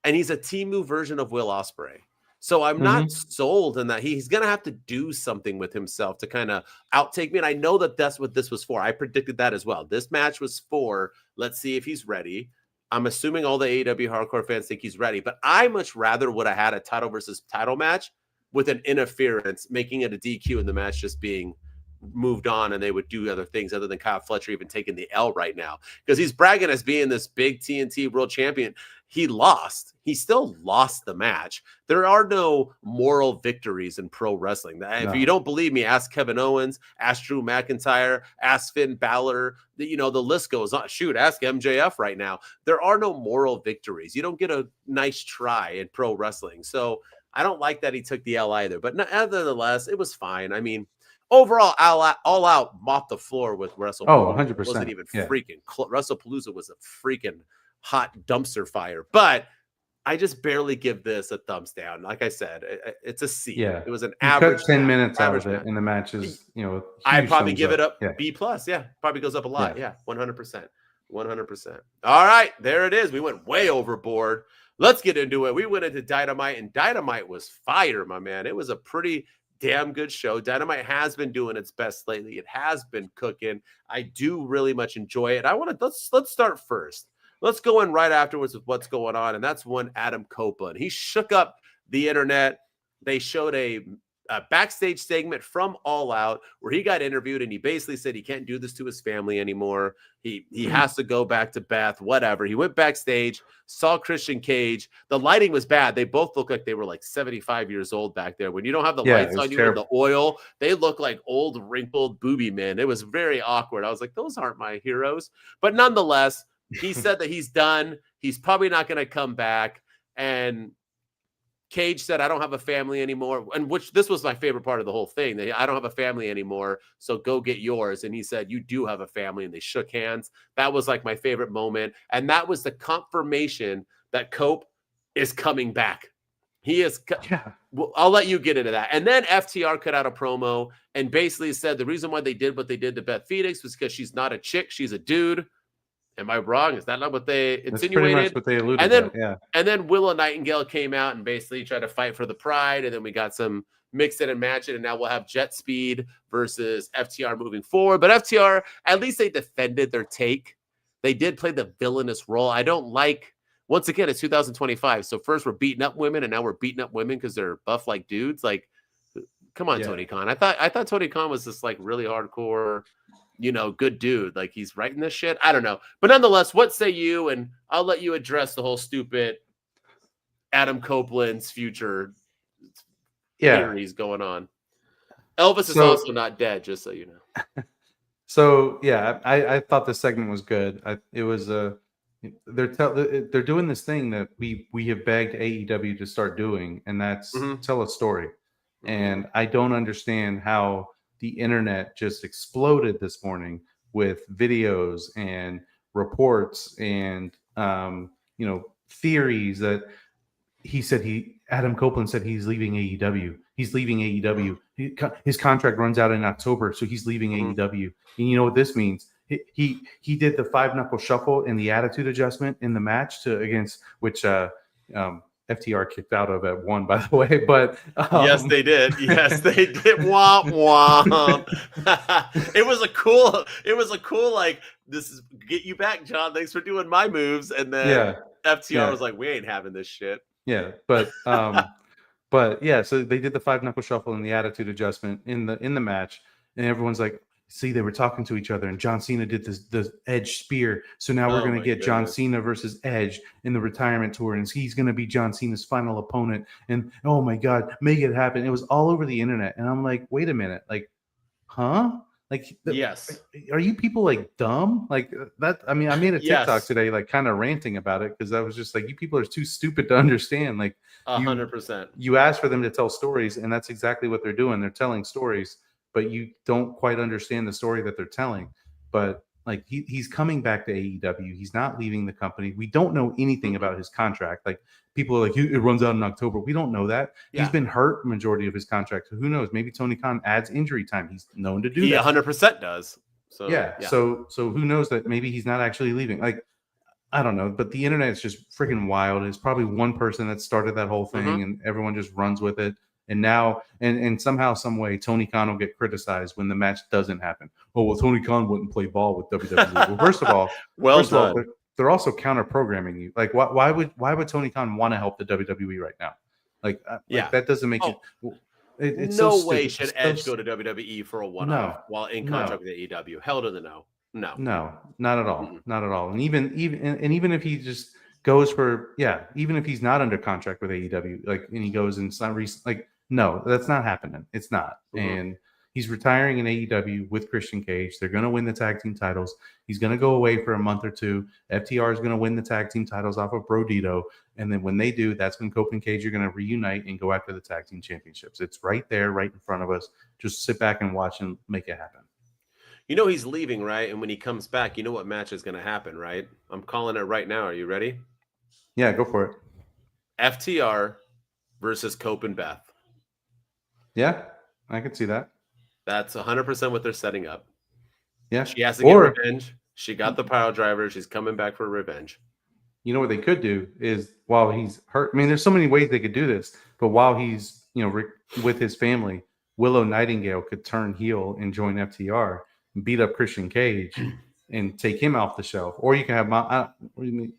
And he's a Temu version of Will Ospreay. So I'm not sold in that he's going to have to do something with himself to kind of outtake me. And I know that that's what this was for. I predicted that as well. This match was for, let's see if he's ready. I'm assuming all the AEW hardcore fans think he's ready. But I much rather would have had a title versus title match with an interference, making it a DQ and the match just being moved on, and they would do other things other than Kyle Fletcher even taking the L right now, because he's bragging as being this big TNT world champion. He lost. He still lost the match. There are no moral victories in pro wrestling. If you don't believe me, ask Kevin Owens, ask Drew McIntyre, ask Finn Balor. You know, the list goes on. Shoot, ask MJF right now. There are no moral victories. You don't get a nice try in pro wrestling. So I don't like that he took the L either. But nevertheless, it was fine. I mean, overall, all out mopped the floor with WrestlePalooza. Oh, 100%. Wasn't even freaking WrestlePalooza was a freaking hot dumpster fire. But I just barely give this a thumbs down. Like I said, it's a C. Yeah, it was an you average. Cut 10 minutes out of it, and the match is, you know, I'd probably give it up B plus. Yeah, probably goes up a lot. Yeah, 100%. 100%. All right, there it is. We went way overboard. Let's get into it. We went into Dynamite, and Dynamite was fire, my man. It was a pretty damn good show. Dynamite has been doing its best lately. It has been cooking. I do really much enjoy it. Let's start first. Let's go in right afterwards with what's going on, and that's one Adam Copeland. He shook up the internet. They showed a backstage segment from All Out where he got interviewed, and he basically said he can't do this to his family anymore. He has to go back to Beth, whatever. He went backstage, saw Christian Cage. The lighting was bad. They both looked like they were like 75 years old back there. When you don't have the lights on you and the oil, they look like old, wrinkled booby men. It was very awkward. I was like, those aren't my heroes. But nonetheless, he said that he's done. He's probably not going to come back. And Cage said, I don't have a family anymore. And this was my favorite part of the whole thing. I don't have a family anymore, so go get yours. And he said, you do have a family. And they shook hands. That was like my favorite moment. And that was the confirmation that Cope is coming back. He is. I'll let you get into that. And then FTR cut out a promo and basically said the reason why they did what they did to Beth Phoenix was because she's not a chick. She's a dude. Am I wrong? Is that not what they insinuated? That's pretty much what they alluded to. And then Willow Nightingale came out and basically tried to fight for the pride. And then we got some mix it and match it. And now we'll have Jet Speed versus FTR moving forward. But FTR, at least they defended their take. They did play the villainous role. I don't like, once again, it's 2025. So first we're beating up women, and now we're beating up women because they're buff like dudes. Like, come on, Tony Khan. I thought Tony Khan was this like really hardcore, you know, good dude. Like, he's writing this shit. I don't know. But nonetheless, what say you? And I'll let you address the whole stupid Adam Copeland's future theories going on. Elvis is also not dead, just so you know. So yeah, I thought the segment was good. It was they're doing this thing that we have begged AEW to start doing, and that's tell a story. And I don't understand how the internet just exploded this morning with videos and reports and theories that Adam Copeland said he's leaving AEW. He's leaving AEW. His contract runs out in October, so he's leaving AEW. And you know what this means? He did the 5-knuckle shuffle and the attitude adjustment in the match against which FTR kicked out of at 1, by the way. But yes, they did. Yes, they did. Womp womp. It was a cool like, this is get you back, John. Thanks for doing my moves. And then FTR was like, we ain't having this shit. Yeah, but yeah, so they did the 5-knuckle shuffle and the attitude adjustment in the match, and everyone's like, see, they were talking to each other, and John Cena did the Edge spear, so now we're going to get John Cena versus Edge in the retirement tour, and he's going to be John Cena's final opponent, and oh my God, make it happen. It was all over the internet, and I'm like, wait a minute, like, huh? Like, yes. Are you people like dumb? Like that? I mean, I made a TikTok today, like kind of ranting about it because I was just like, you people are too stupid to understand. Like, 100%. You ask for them to tell stories, and that's exactly what they're doing. They're telling stories, but you don't quite understand the story that they're telling. But like, he's coming back to AEW. He's not leaving the company. We don't know anything about his contract. Like, people are like, it runs out in October. We don't know that. Yeah. He's been hurt majority of his contract. So who knows? Maybe Tony Khan adds injury time. He's known to do that. He 100% does. So yeah. So who knows that maybe he's not actually leaving? Like, I don't know. But the internet is just freaking wild. It's probably one person that started that whole thing, and everyone just runs with it. And now, and somehow, some way, Tony Khan will get criticized when the match doesn't happen. Oh, well, Tony Khan wouldn't play ball with WWE. Well, first of all, they're also counter programming you. Like, why would Tony Khan want to help the WWE right now? Like, that doesn't make it. It's no so way should Edge go to WWE for a one-off while in contract with AEW. Hell to the no. No, not at all. Not at all. And even if he just goes for even if he's not under contract with AEW, like, and he goes and it's not like, no, that's not happening. It's not. And he's retiring in AEW with Christian Cage. They're going to win the tag team titles. He's going to go away for a month or two. FTR is going to win the tag team titles off of Brodido. And then when they do, that's when Copeland Cage are going to reunite and go after the tag team championships. It's right there, right in front of us. Just sit back and watch and make it happen. You know he's leaving, right? And when he comes back, you know what match is going to happen, right? I'm calling it right now. Are you ready? Yeah, go for it. FTR versus Cope and Beth. Yeah, I can see that. That's 100% what they're setting up. Yeah. She has to get revenge. She got the pile driver. She's coming back for revenge. You know what they could do is, while he's hurt, I mean, there's so many ways they could do this, but while he's, with his family, Willow Nightingale could turn heel and join FTR and beat up Christian Cage and take him off the shelf. Or you can have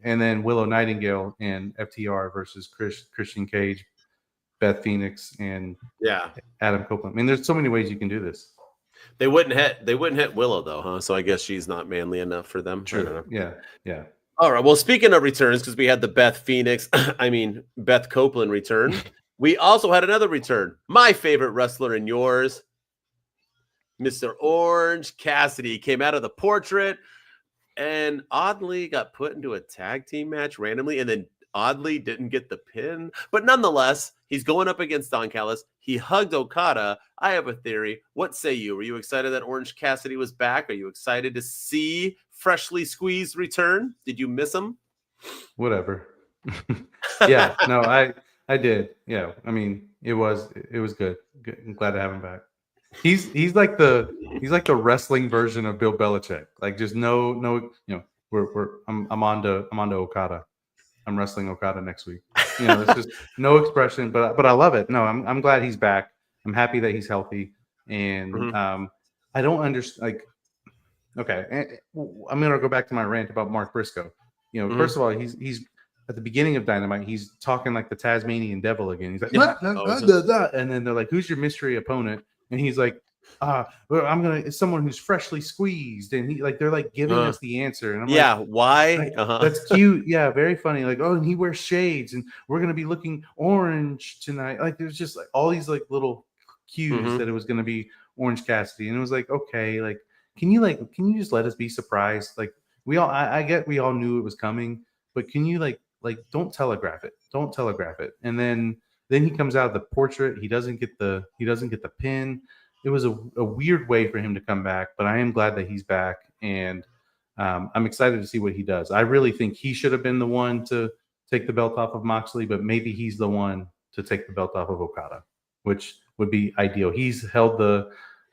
and then Willow Nightingale and FTR versus Christian Cage, Beth Phoenix, and Adam Copeland. I mean, there's so many ways you can do this. They wouldn't hit Willow though, huh? So I guess she's not manly enough for them. True. Yeah. All right. Well, speaking of returns, because we had the Beth Copeland return, we also had another return. My favorite wrestler and yours, Mr. Orange Cassidy, came out of the portrait and oddly got put into a tag team match randomly, and then oddly didn't get the pin. But nonetheless, he's going up against Don Callis. He hugged Okada. I have a theory. What say you? Were you excited that Orange Cassidy was back? Are you excited to see freshly squeezed return? Did you miss him? Whatever. Yeah, no, I did. Yeah, I mean, it was good. I'm glad to have him back. He's like the wrestling version of Bill Belichick. Like, just no, I'm on to Okada. I'm wrestling Okada next week. It's just no expression, but I love it. No, I'm glad he's back. I'm happy that he's healthy, and I don't understand. Like, okay, I'm gonna go back to my rant about Mark Briscoe. First of all, he's at the beginning of Dynamite, he's talking like the Tasmanian devil again. He's like, and then they're like, "Who's your mystery opponent?" And he's like, well, I'm gonna someone who's freshly squeezed, and they're like giving us the answer, and I'm like, why? that's cute, yeah, very funny. Like, oh, and he wears shades, and we're gonna be looking orange tonight. Like, there's just like all these like little cues that it was gonna be Orange Cassidy, and it was like, okay, like, can you just let us be surprised? Like, I get we all knew it was coming, but can you like don't telegraph it, and then he comes out of the portrait. He doesn't get the pin. It was a weird way for him to come back, but I am glad that he's back, and I'm excited to see what he does. I really think he should have been the one to take the belt off of Moxley, but maybe he's the one to take the belt off of Okada, which would be ideal. He's held the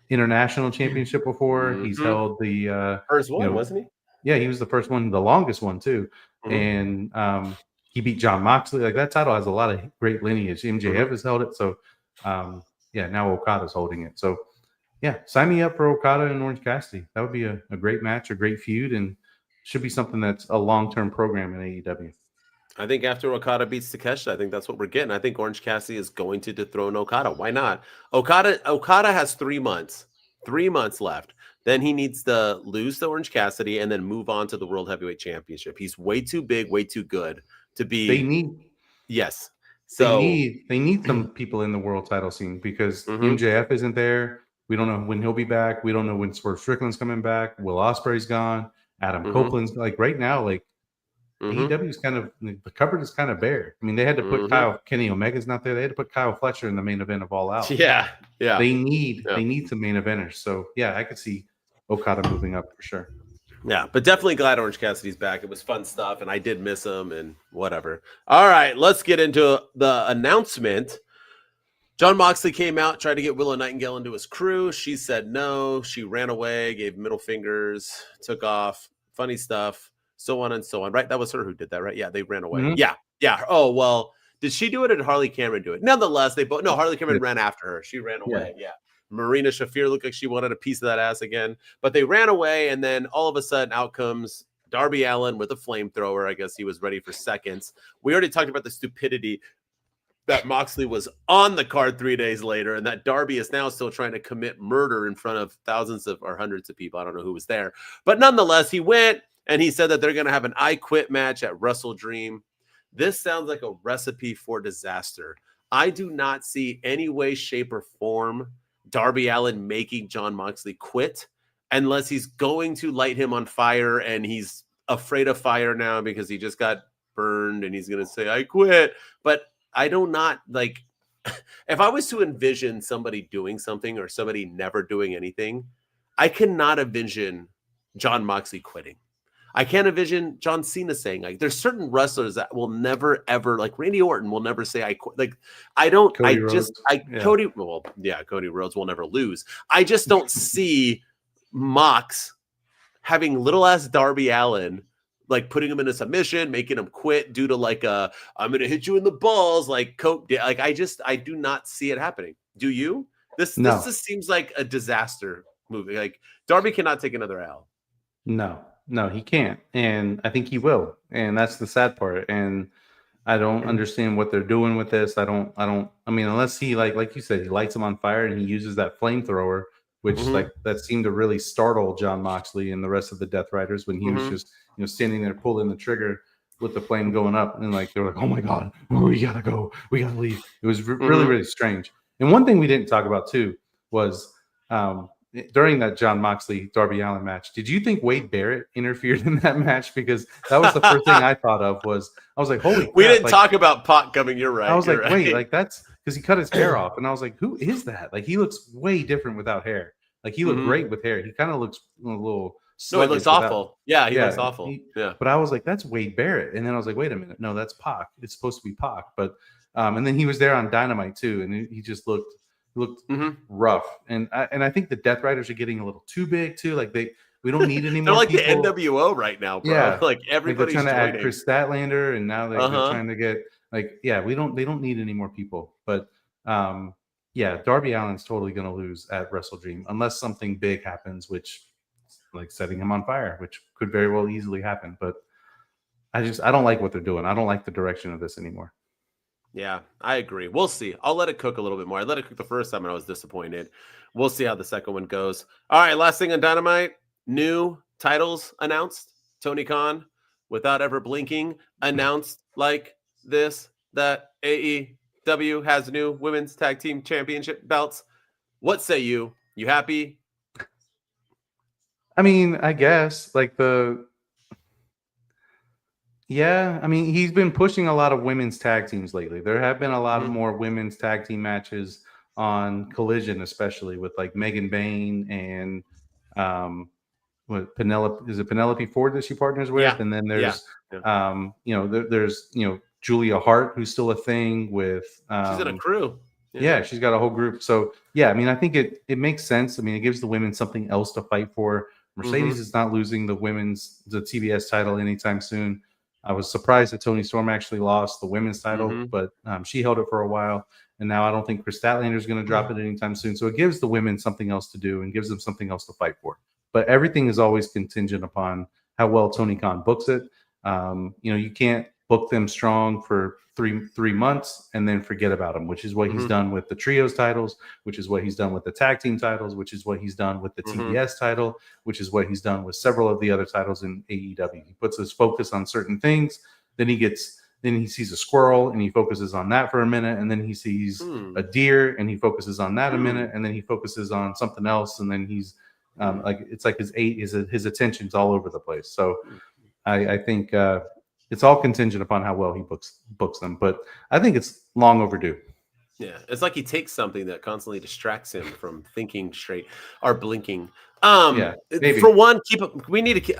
international championship before. He's held the first one, wasn't he? Yeah, he was the first one, the longest one too, and he beat John Moxley. Like, that title has a lot of great lineage. MJF has held it, so. Yeah, now Okada's holding it. So, yeah, sign me up for Okada and Orange Cassidy. That would be a great match, a great feud, and should be something that's a long-term program in AEW. I think after Okada beats Takeshita, I think that's what we're getting. I think Orange Cassidy is going to dethrone Okada. Why not? Okada has 3 months. 3 months left. Then he needs to lose to Orange Cassidy and then move on to the World Heavyweight Championship. He's way too big, way too good to be. Yes. So they need some people in the world title scene because MJF isn't there. We don't know when he'll be back. We don't know when Swerve Strickland's coming back. Will Ospreay's gone. Adam Copeland's like right now. Like AEW's kind of the cupboard is kind of bare. I mean, they had to put Kenny Omega's not there. They had to put Kyle Fletcher in the main event of All Out. Yeah. They need some main eventers. So yeah, I could see Okada moving up for sure. Yeah, but definitely glad Orange Cassidy's back. It was fun stuff, and I did miss him and whatever. All right, let's get into the announcement. Jon Moxley came out, tried to get Willow Nightingale into his crew. She said no. She ran away, gave middle fingers, took off. Funny stuff, so on and so on. Right? That was her who did that, right? Yeah, they ran away. Yeah. Oh, well, did she do it or did Harley Cameron do it? Nonetheless, Harley Cameron ran after her. She ran away, yeah. Marina Shafir looked like she wanted a piece of that ass again, but they ran away, and then all of a sudden out comes Darby Allin with a flamethrower. I guess he was ready for seconds. We already talked about the stupidity that Moxley was on the card 3 days later, and that Darby is now still trying to commit murder in front of thousands of or hundreds of people. I don't know who was there, but nonetheless, he went and he said that they're going to have an I Quit match at Wrestle Dream. This sounds like a recipe for disaster. I do not see any way, shape, or form Darby Allin making Jon Moxley quit unless he's going to light him on fire, and he's afraid of fire now because he just got burned and he's going to say, I quit. But I do not like, if I was to envision somebody doing something or somebody never doing anything, I cannot envision Jon Moxley quitting. I can't envision John Cena saying, like, there's certain wrestlers that will never, ever, like Randy Orton will never say, I quit. Like, I don't, Cody Rhodes will never lose. I just don't see Mox having little ass Darby Allin, like putting him in a submission, making him quit due to like I'm going to hit you in the balls. Like I do not see it happening. Do you? This just seems like a disaster movie. Like Darby cannot take another L. No, he can't. And I think he will. And that's the sad part. And I don't understand what they're doing with this. I mean, unless he like you said, he lights him on fire and he uses that flamethrower, which that seemed to really startle Jon Moxley and the rest of the Death Riders when he was just, standing there pulling the trigger with the flame going up. And like, they were like, oh my God, we gotta go. We gotta leave. It was really, really strange. And one thing we didn't talk about too was, during that Jon Moxley Darby Allin match, did you think Wade Barrett interfered in that match? Because that was the first thing I thought of. I was like, holy crap. We didn't talk about Pac coming. You're right. I was like, wait, like that's because he cut his hair off, and I was like, who is that? Like he looks way different without hair. Like he looked great with hair. He kind of looks a little. No, he looks awful. Yeah, he looks awful. But I was like, that's Wade Barrett, and then I was like, wait a minute, no, that's Pac. It's supposed to be Pac, but and then he was there on Dynamite too, and he just looked rough, and I think the Death Riders are getting a little too big too. Like we don't need any more. They're like people. The NWO right now, bro. Yeah, like everybody's trying to add Kris Statlander, and now they're trying to get they don't need any more people. But Darby Allin's totally going to lose at Wrestle Dream unless something big happens, which like setting him on fire, which could very well easily happen. But I don't like what they're doing. I don't like the direction of this anymore. Yeah, I agree. We'll see. I'll let it cook a little bit more. I let it cook the first time and I was disappointed. We'll see how the second one goes. All right, last thing on Dynamite. New titles announced. Tony Khan, without ever blinking, announced like this that AEW has new women's tag team championship belts. What say you? You happy? I mean, I guess like yeah, I mean, he's been pushing a lot of women's tag teams lately. There have been a lot more women's tag team matches on Collision, especially with like Megan Bain and what Penelope, is it Penelope Ford that she partners with? Yeah. And then there's Yeah. there's Julia Hart, who's still a thing with She's in a crew. Yeah, she's got a whole group. So yeah, I mean, I think it makes sense. I mean, it gives the women something else to fight for. Mercedes is not losing the TBS title anytime soon. I was surprised that Toni Storm actually lost the women's title, but she held it for a while. And now I don't think Kris Statlander is going to drop it anytime soon. So it gives the women something else to do and gives them something else to fight for. But everything is always contingent upon how well Tony Khan books it. You can't book them strong for three months and then forget about them, which is what he's done with the trios titles, which is what he's done with the tag team titles, which is what he's done with the TBS title, which is what he's done with several of the other titles in AEW. He puts his focus on certain things, then he sees a squirrel and he focuses on that for a minute, and then he sees a deer and he focuses on that a minute, and then he focuses on something else, and then he's it's like his attention's all over the place. So I think it's all contingent upon how well he books them, but I think it's long overdue. Yeah, it's like he takes something that constantly distracts him from thinking straight or blinking. For one, we need to keep.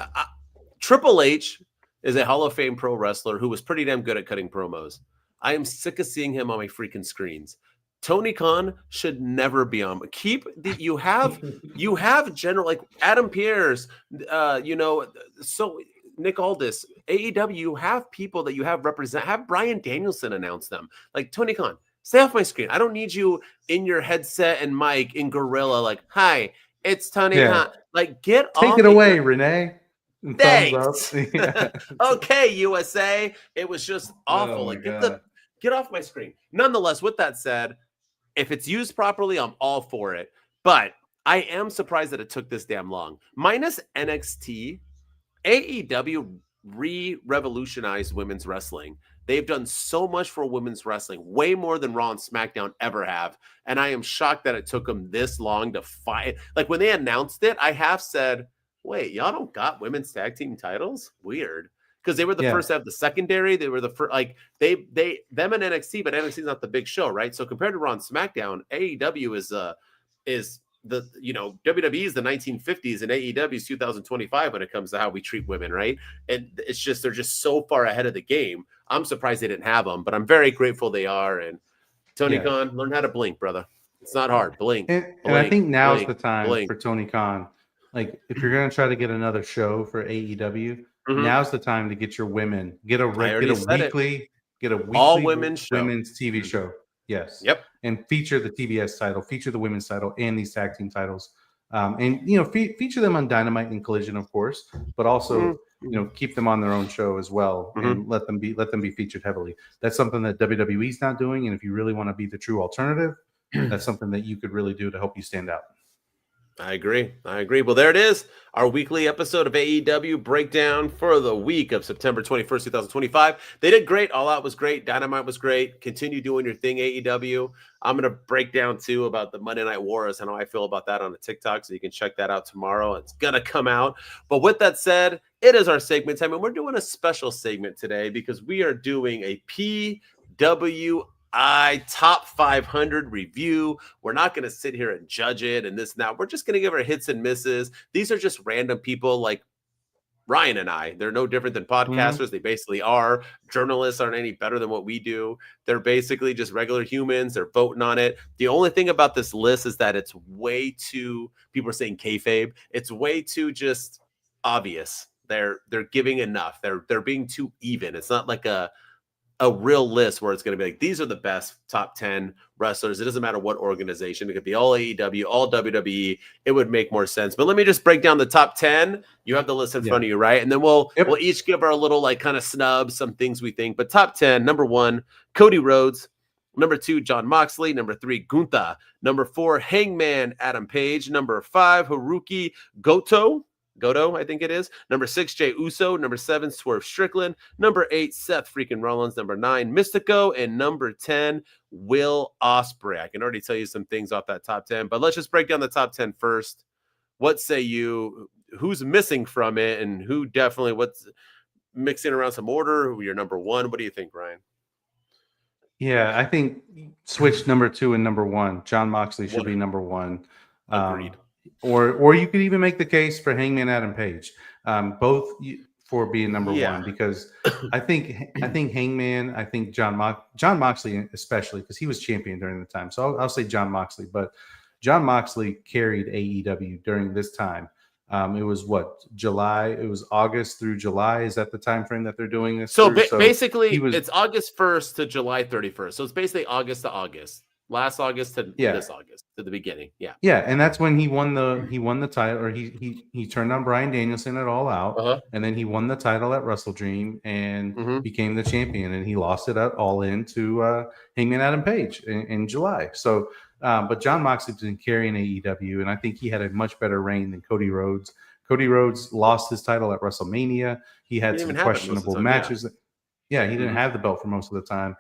Triple H is a Hall of Fame pro wrestler who was pretty damn good at cutting promos. I am sick of seeing him on my freaking screens. Tony Khan should never be on. You have general like Adam Pearce, so Nick Aldis, AEW. You have people that you have represent. Have Bryan Danielson announce them. Like Tony Khan, stay off my screen. I don't need you in your headset and mic in Gorilla. Like, hi, it's Tony Khan. Like, take it away, Renee. Thanks. Okay, USA. It was just awful. Like, get off my screen. Nonetheless, with that said, if it's used properly, I'm all for it. But I am surprised that it took this damn long. Minus NXT, AEW revolutionized women's wrestling. They've done so much for women's wrestling, way more than Raw and SmackDown ever have. And I am shocked that it took them this long to fight. Like when they announced it, I have said, wait, y'all don't got women's tag team titles? Weird. Because they were the first to have the secondary. They were the first, like them and NXT, but NXT is not the big show, right? So compared to Raw and SmackDown, AEW is the WWE is the 1950s and AEW is 2025 when it comes to how we treat women, right? And it's just they're just so far ahead of the game. I'm surprised they didn't have them, but I'm very grateful they are. And Tony Khan, learn how to blink, brother. It's not hard. Blink. And I think now's the time for Tony Khan. Like if you're gonna try to get another show for AEW, now's the time to get your women get a weekly all women's TV show. Yes. Yep. And feature the TBS title, feature the women's title, and these tag team titles. And feature them on Dynamite and Collision, of course, but also keep them on their own show as well, and let them be featured heavily. That's something that WWE's not doing, and if you really want to be the true alternative, that's something that you could really do to help you stand out. I agree. Well, there it is. Our weekly episode of AEW breakdown for the week of September 21st, 2025. They did great. All Out was great. Dynamite was great. Continue doing your thing, AEW. I'm going to break down, too, about the Monday Night Wars and how I feel about that on the TikTok, so you can check that out tomorrow. It's going to come out. But with that said, it is our segment time, and we're doing a special segment today because we are doing a PWI top 500 review. We're not going to sit here and judge it and this and that. We're just going to give our hits and misses. These are just random people like Ryan and I. They're no different than podcasters. They basically are. Journalists aren't any better than what we do. They're basically just regular humans. They're voting on it. The only thing about this list is that it's way too, people are saying kayfabe. It's way too just obvious. They're giving enough. They're being too even. It's not like a a real list where it's going to be like, these are the best top 10 wrestlers. It doesn't matter what organization. It could be all AEW, all WWE. It would make more sense. But let me just break down the top 10. You have the list in front of you, right? And then we'll each give our little like kind of snubs, some things we think. But top 10, number 1, Cody Rhodes. Number 2, Jon Moxley. Number 3, Gunther. Number 4, Hangman Adam Page. Number 5, Haruki Goto, I think it is. Number 6, Jey Uso. Number 7, Swerve Strickland. Number 8, Seth freaking Rollins. Number 9, Mystico. And number 10, Will Ospreay. I can already tell you some things off that top 10, but let's just break down the top 10 first. What say you? Who's missing from it, and who definitely, what's mixing around some order? Who your number 1? What do you think, Ryan? Yeah, I think switch number 2 and number 1. Jon Moxley should be number 1. Agreed. Or you could even make the case for Hangman Adam Page, both for being number 1, because I think Hangman, I think Jon Moxley especially, because he was champion during the time. So I'll say Jon Moxley, but Jon Moxley carried AEW during this time. It was July? It was August through July. Is that the time frame that they're doing this? So basically, it's August 1st to July 31st. So it's basically August to August. Last August to this August, to the beginning. Yeah, and that's when he won the title, or he turned on Bryan Danielson at All Out, and then he won the title at Wrestle Dream and became the champion, and he lost it at All In to Hangman Adam Page in July. So, but Jon Moxley's been carrying AEW, and I think he had a much better reign than Cody Rhodes. Cody Rhodes lost his title at WrestleMania. He had some questionable matches. Yeah, he didn't have the belt for most of the time.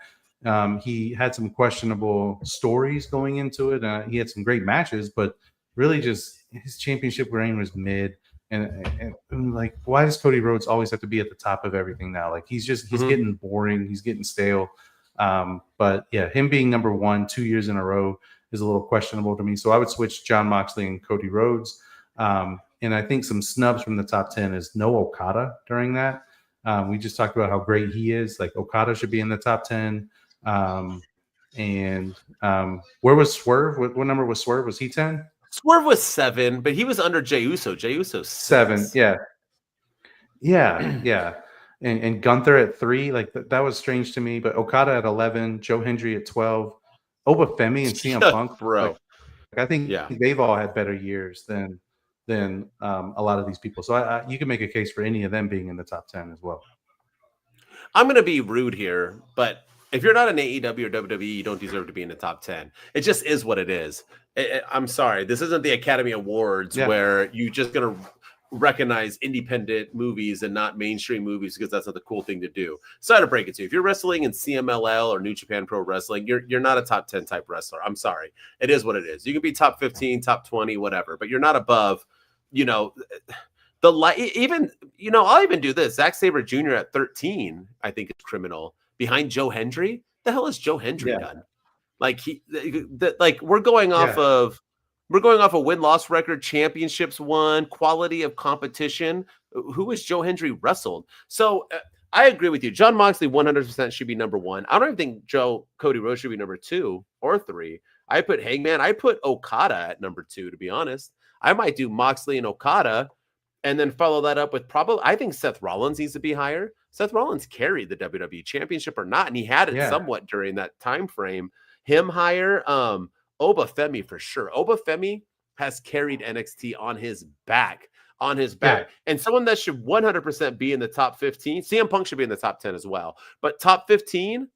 He had some questionable stories going into it. He had some great matches, but really just his championship reign was mid. And like, why does Cody Rhodes always have to be at the top of everything now? Like, he's getting boring. He's getting stale. But yeah, him being number 1 2 years in a row is a little questionable to me. So I would switch Jon Moxley and Cody Rhodes. And I think some snubs from the top 10 is no Okada during that. We just talked about how great he is. Like, Okada should be in the top 10. Where was Swerve? What number was Swerve? Was he 10? Swerve was 7, but he was under Jey Uso. Jey Uso 7. Yeah. And Gunther at 3. Like, that was strange to me. But Okada at 11, Joe Hendry at 12, Obafemi and CM Punk, bro. Like, I think they've all had better years than a lot of these people. So you can make a case for any of them being in the top 10 as well. I'm going to be rude here, but if you're not an AEW or WWE, you don't deserve to be in the top 10. It just is what it is. I'm sorry. This isn't the Academy Awards where you're just going to recognize independent movies and not mainstream movies because that's not the cool thing to do. Sorry to break it to you. If you're wrestling in CMLL or New Japan Pro Wrestling, you're not a top 10 type wrestler. I'm sorry. It is what it is. You can be top 15, top 20, whatever, but you're not above, I'll even do this. Zack Sabre Jr. at 13, I think is criminal. Behind Joe Hendry? The hell has Joe Hendry done? Like we're going off of a win-loss record, championships won, quality of competition. Who has Joe Hendry wrestled? So I agree with you. Jon Moxley 100% should be number 1. I don't even think Cody Rhodes should be number 2 or 3. I put Hangman. I put Okada at number 2, to be honest. I might do Moxley and Okada and then follow that up with I think Seth Rollins needs to be higher. Seth Rollins carried the WWE Championship or not, and he had it somewhat during that time frame. Him higher, Obafemi for sure. Obafemi has carried NXT on his back. And someone that should 100% be in the top 15, CM Punk should be in the top 10 as well. But top 15,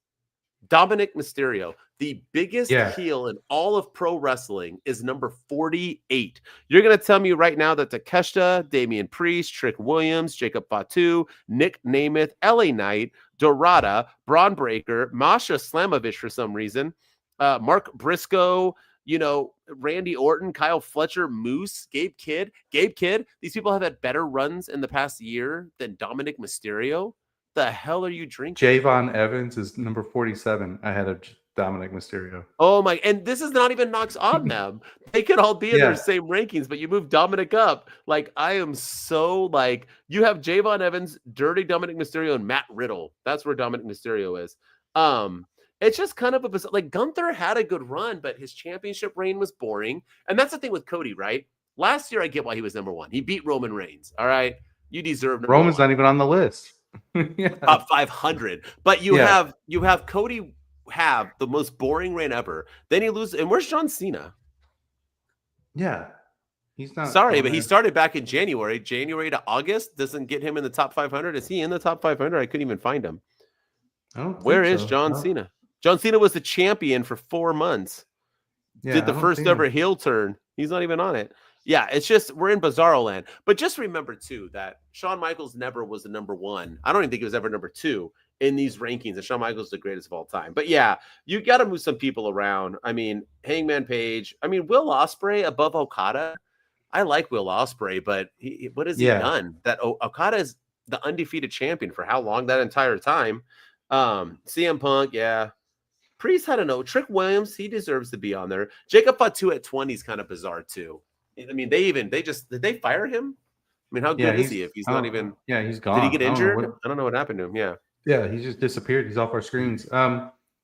Dominic Mysterio, the biggest heel in all of pro wrestling, is number 48. You're going to tell me right now that Takeshita, Damian Priest, Trick Williams, Jacob Fatu, Nick Namath, LA Knight, Dorada, Braun Breaker, Masha Slamovich for some reason, Mark Briscoe, Randy Orton, Kyle Fletcher, Moose, Gabe Kidd. These people have had better runs in the past year than Dominic Mysterio. The hell are you drinking? Javon Evans is number 47 ahead of Dominic Mysterio. Oh my! And this is not even knocks on them. They could all be in their same rankings, but you move Dominic up. Like, I am so you have Javon Evans, Dirty Dominic Mysterio, and Matt Riddle. That's where Dominic Mysterio is. It's just kind of Gunther had a good run, but his championship reign was boring. And that's the thing with Cody, right? Last year, I get why he was number 1. He beat Roman Reigns. All right, you deserve number Roman's 1. not even on the list. top 500. But you have Cody have the most boring reign ever. Then he loses. And where's John Cena? Yeah. He's not. Sorry, but he started back in January. January to August doesn't get him in the top 500. Is he in the top 500? I couldn't even find him. Where is John Cena? John Cena was the champion for 4 months. Did the first ever heel turn. He's not even on it. Yeah, it's just we're in bizarro land. But just remember, too, that Shawn Michaels never was the number one. I don't even think he was ever number 2 in these rankings. And Shawn Michaels is the greatest of all time. But yeah, you got to move some people around. I mean, Hangman Page. I mean, Will Ospreay above Okada. I like Will Ospreay, but what has he done? That Okada is the undefeated champion for how long? That entire time. CM Punk, yeah. Priest, I don't know. Trick Williams, he deserves to be on there. Jacob Fatu at 20 is kind of bizarre too. I mean, did they fire him? I mean, how good is he if he's not even? Yeah, he's gone. Did he get injured? I don't know what happened to him. Yeah, he just disappeared. He's off our screens.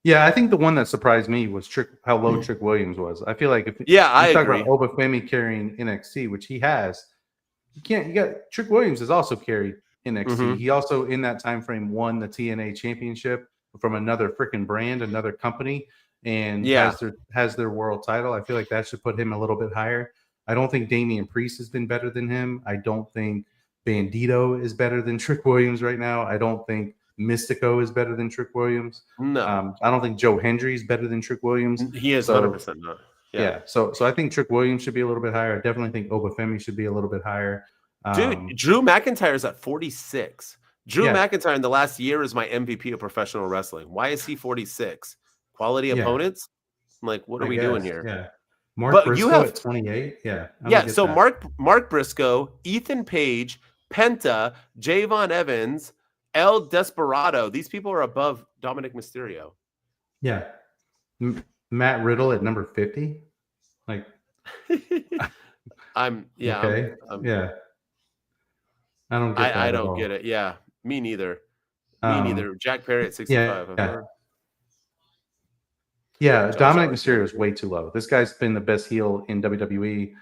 Yeah, I think the one that surprised me was how low Trick Williams was. I feel like if I talk agree. about Obafemi carrying NXT, which he has, you got Trick Williams has also carried NXT. Mm-hmm. He also in that time frame won the TNA championship from another freaking brand, another company, and has their world title. I feel like that should put him a little bit higher. I don't think Damian Priest has been better than him. I don't think Bandito is better than Trick Williams right now. I don't think Mystico is better than Trick Williams. No. I don't think Joe Hendry is better than Trick Williams. He is 100% not. Yeah. So I think Trick Williams should be a little bit higher. I definitely think Obafemi should be a little bit higher. Dude, Drew McIntyre is at 46. Drew McIntyre in the last year is my MVP of professional wrestling. Why is he 46? Quality opponents? I'm like, what are we doing here? Yeah. Mark Briscoe at 28. Yeah. So Mark Briscoe, Ethan Page, Penta, Javon Evans, El Desperado. These people are above Dominic Mysterio. Yeah. Matt Riddle at number 50. Like, Okay. I don't get that. I don't get it. Yeah. Me neither. Jack Perry at 65. Yeah, Dominic Mysterio is way too low. This guy's been the best heel in WWE.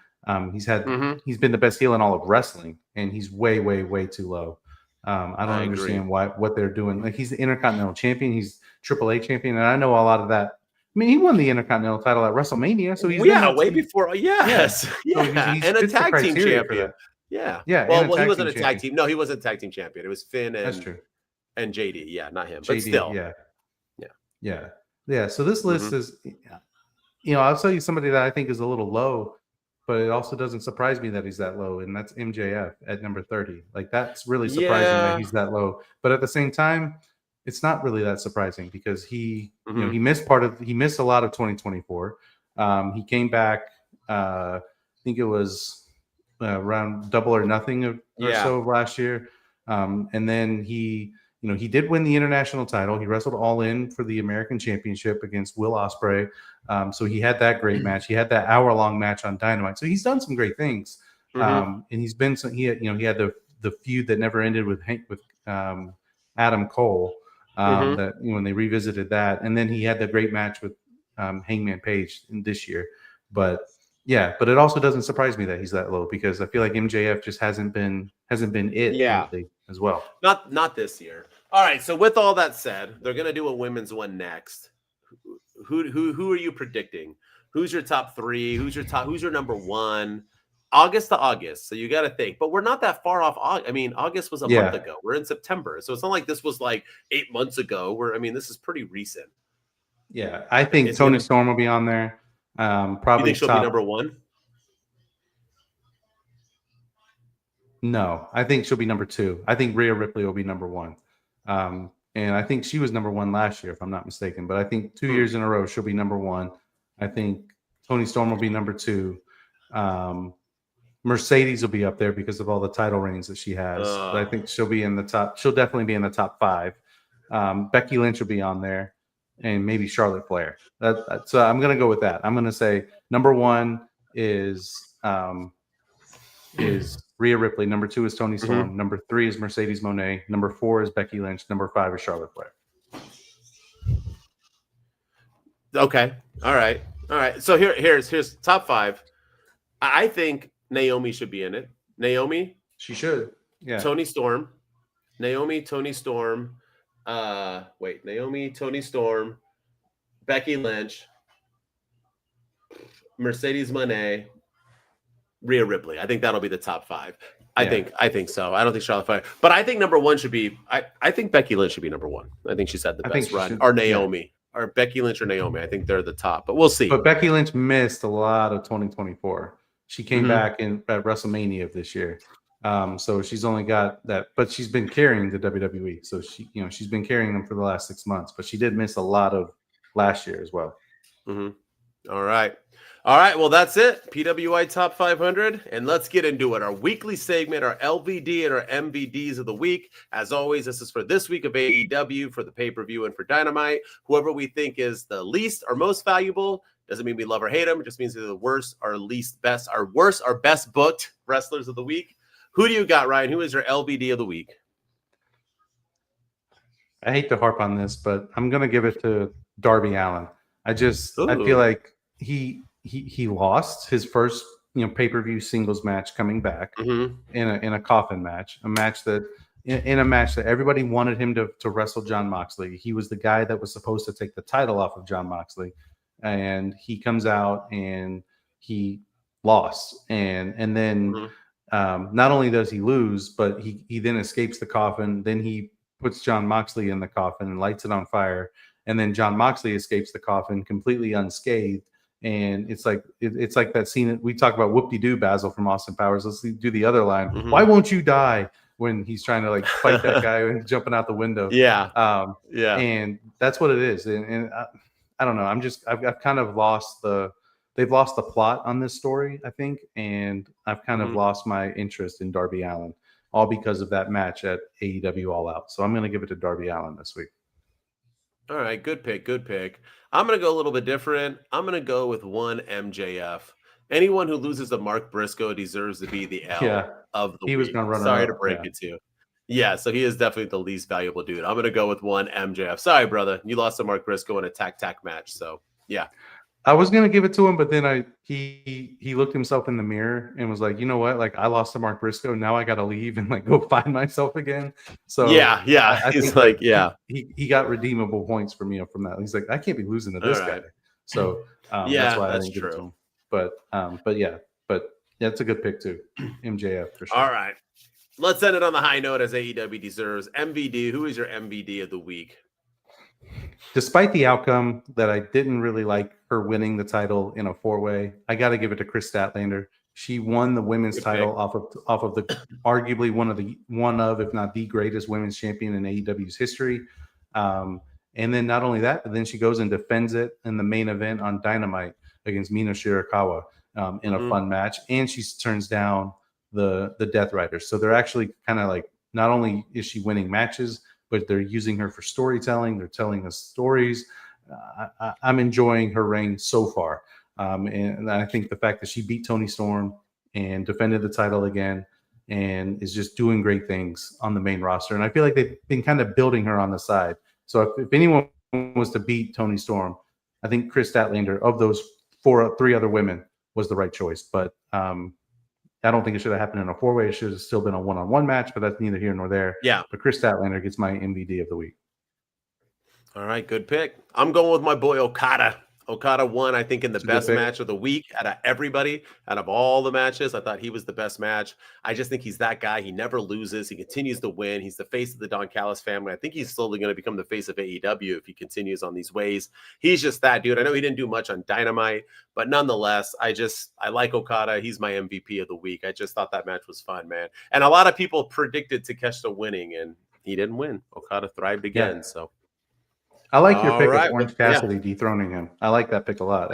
He's been the best heel in all of wrestling, and he's way, way, way too low. I don't understand what they're doing. Like, he's the Intercontinental Champion, he's AAA champion, and I know a lot of that. I mean, he won the Intercontinental title at WrestleMania, so he's way before. Yes, So he's and a tag team champion. Yeah. Well, he wasn't a tag team. No, he wasn't a tag team champion. It was Finn and that's true. And JD. Yeah, not him. JD, but still. Yeah. So this list is, I'll tell you somebody that I think is a little low, but it also doesn't surprise me that he's that low, and that's MJF at number 30. Like, that's really surprising that he's that low. But at the same time, it's not really that surprising because he missed a lot of 2024. He came back. I think it was around Double or Nothing or so of last year, and then he did win the international title. He wrestled Allin for the American Championship against Will Ospreay. So he had that great match. He had that hour-long match on Dynamite. So he's done some great things. And he's been he had the feud that never ended with Adam Cole. That when they revisited that, and then he had the great match with Hangman Page this year. But it also doesn't surprise me that he's that low because I feel like MJF just hasn't been it lately as well. Not this year. All right. So with all that said, they're gonna do a women's one next. Who are you predicting? Who's your top 3? Who's your number 1? August to August. So you got to think, but we're not that far off. I mean, August was a month ago. We're in September. So it's not like this was like 8 months ago. This is pretty recent. Yeah. I think Toni Storm will be on there. Probably you think she'll be number 1? No, I think she'll be number 2. I think Rhea Ripley will be number 1. And I think she was number 1 last year, if I'm not mistaken. But I think 2 years in a row, she'll be number 1. I think Toni Storm will be number 2. Mercedes will be up there because of all the title reigns that she has. But I think she'll be in the top. She'll definitely be in the top 5. Becky Lynch will be on there, and maybe Charlotte Flair. So I'm going to go with that. I'm going to say number 1 is Rhea Ripley. Number 2 is Toni Storm. Number 3 is Mercedes Moné. Number 4 is Becky Lynch. Number 5 is Charlotte Flair. Okay. All right. So here's top 5. I think Naomi should be in it. Naomi. She should. Yeah. Toni Storm. Naomi, Toni Storm. Naomi, Toni Storm, Becky Lynch, Mercedes Moné, Rhea Ripley. I think that'll be the top 5. I think so. I don't think Charlotte Flair, but I think number 1 should be. I think Becky Lynch should be number 1. I think she's had the best run. Or Naomi, or Becky Lynch or Naomi. I think they're the top, but we'll see. But Becky Lynch missed a lot of 2024. She came back at WrestleMania of this year, so she's only got that. But she's been carrying the WWE, so she's been carrying them for the last 6 months. But she did miss a lot of last year as well. All right. Well, that's it. PWI Top 500. And let's get into it. Our weekly segment, our LVD and our MVDs of the week. As always, this is for this week of AEW, for the pay-per-view, and for Dynamite. Whoever we think is the least or most valuable, doesn't mean we love or hate them. It just means they're the worst or least best, our worst or best booked wrestlers of the week. Who do you got, Ryan? Who is your LVD of the week? I hate to harp on this, but I'm going to give it to Darby Allin. I feel like he lost his first pay-per-view singles match coming back in a coffin match, a match that everybody wanted him to wrestle Jon Moxley. He was the guy that was supposed to take the title off of Jon Moxley, and he comes out and he lost, and then not only does he lose, but he then escapes the coffin. Then he puts Jon Moxley in the coffin and lights it on fire, and then Jon Moxley escapes the coffin completely unscathed. And it's like that scene we talk about. Whoop-de-doo, Basil from Austin Powers. Let's do the other line. Why won't you die? When he's trying to fight that guy and jumping out the window. And that's what it is. And I don't know. I've kind of lost they've lost the plot on this story, I think, and I've kind of lost my interest in Darby Allin, all because of that match at AEW All Out. So I'm going to give it to Darby Allin this week. All right, good pick. I'm going to go a little bit different. I'm going to go with one MJF. Anyone who loses to Mark Briscoe deserves to be the L of the week. He was going to run. Sorry to break it to you. Yeah, so he is definitely the least valuable dude. I'm going to go with one MJF. Sorry, brother. You lost to Mark Briscoe in a tack match. So, yeah. I was going to give it to him, but then he looked himself in the mirror and was like, you know what? I lost to Mark Briscoe. Now I got to leave and go find myself again. So yeah. He's like, he got redeemable points from that. He's like, I can't be losing to this guy. So that's why I didn't give it to him. But it's a good pick too. MJF for sure. All right. Let's end it on the high note as AEW deserves. MVD. Who is your MVD of the week? Despite the outcome that I didn't really like her winning the title in a 4-way, I got to give it to Kris Statlander. She won the women's title off of the arguably one of if not the greatest women's champion in AEW's history. And then not only that, but then she goes and defends it in the main event on Dynamite against Mina Shirakawa in a fun match, and she turns down the Death Riders. So they're actually kind of not only is she winning matches, but they're using her for storytelling. They're telling us stories. I'm enjoying her reign so far. And I think the fact that she beat Toni Storm and defended the title again and is just doing great things on the main roster. And I feel like they've been kind of building her on the side. So if anyone was to beat Toni Storm, I think Kris Statlander of those three other women was the right choice. But I don't think it should have happened in a 4-way. It should have still been a one-on-one match, but that's neither here nor there. Yeah. But Kris Statlander gets my MVD of the week. All right, good pick. I'm going with my boy Okada. Okada won, I think, in the best match of the week out of everybody. Out of all the matches, I thought he was the best match. I just think he's that guy. He never loses. He continues to win. He's the face of the Don Callis family. I think he's slowly going to become the face of AEW if he continues on these ways. He's just that dude. I know he didn't do much on Dynamite, but nonetheless, I like Okada. He's my MVP of the week. I just thought that match was fun, man. And a lot of people predicted Takeshita winning, and he didn't win. Okada thrived again, so. I like your pick of Orange Cassidy dethroning him. I like that pick a lot.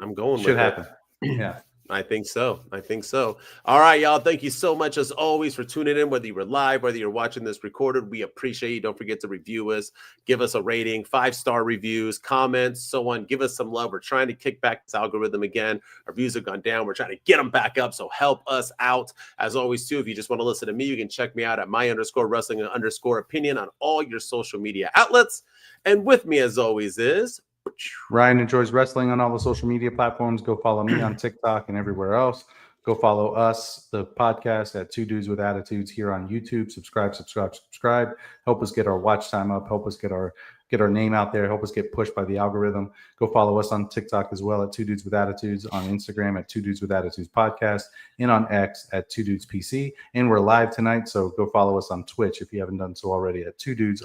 I'm going should with happen. It. Yeah. I think so. All right, y'all. Thank you so much, as always, for tuning in, whether you were live, whether you're watching this recorded. We appreciate you. Don't forget to review us. Give us a rating, 5-star reviews, comments, so on. Give us some love. We're trying to kick back this algorithm again. Our views have gone down. We're trying to get them back up, so help us out. As always, too, if you just want to listen to me, you can check me out at my_wrestling_opinion on all your social media outlets. And with me, as always, is... Ryan enjoys wrestling on all the social media platforms. Go follow me on TikTok and everywhere else. Go follow us, the podcast, at Two Dudes with Attitudes here on YouTube. Subscribe. Help us get our watch time up. Help us get our name out there. Help us get pushed by the algorithm. Go follow us on TikTok as well at Two Dudes with Attitudes, on Instagram at Two Dudes with Attitudes Podcast, and on X at Two Dudes PC. And we're live tonight, so go follow us on Twitch if you haven't done so already at Two Dudes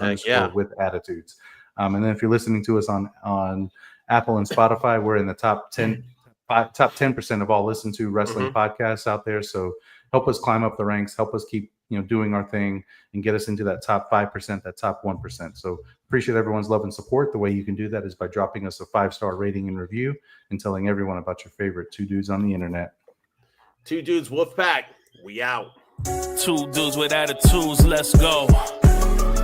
with Attitudes. And then if you're listening to us on Apple and Spotify, we're in the top 10% of all listened to wrestling podcasts out there. So help us climb up the ranks, help us keep doing our thing and get us into that top 5%, that top 1%. So appreciate everyone's love and support. The way you can do that is by dropping us a 5-star rating and review and telling everyone about your favorite two dudes on the internet. Two Dudes Wolfpack, we out. Two dudes with attitudes, let's go.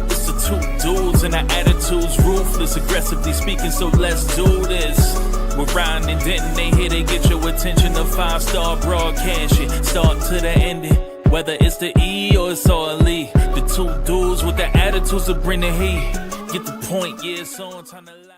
It's the two dudes and our attitudes, ruthless, aggressively speaking, so let's do this. We're Ryan and Denton, they here to get your attention. The 5-star broadcast shit, start to the ending. Whether it's the E or it's all E. The two dudes with the attitudes to bring the heat. Get the point, yeah, it's on time to lock.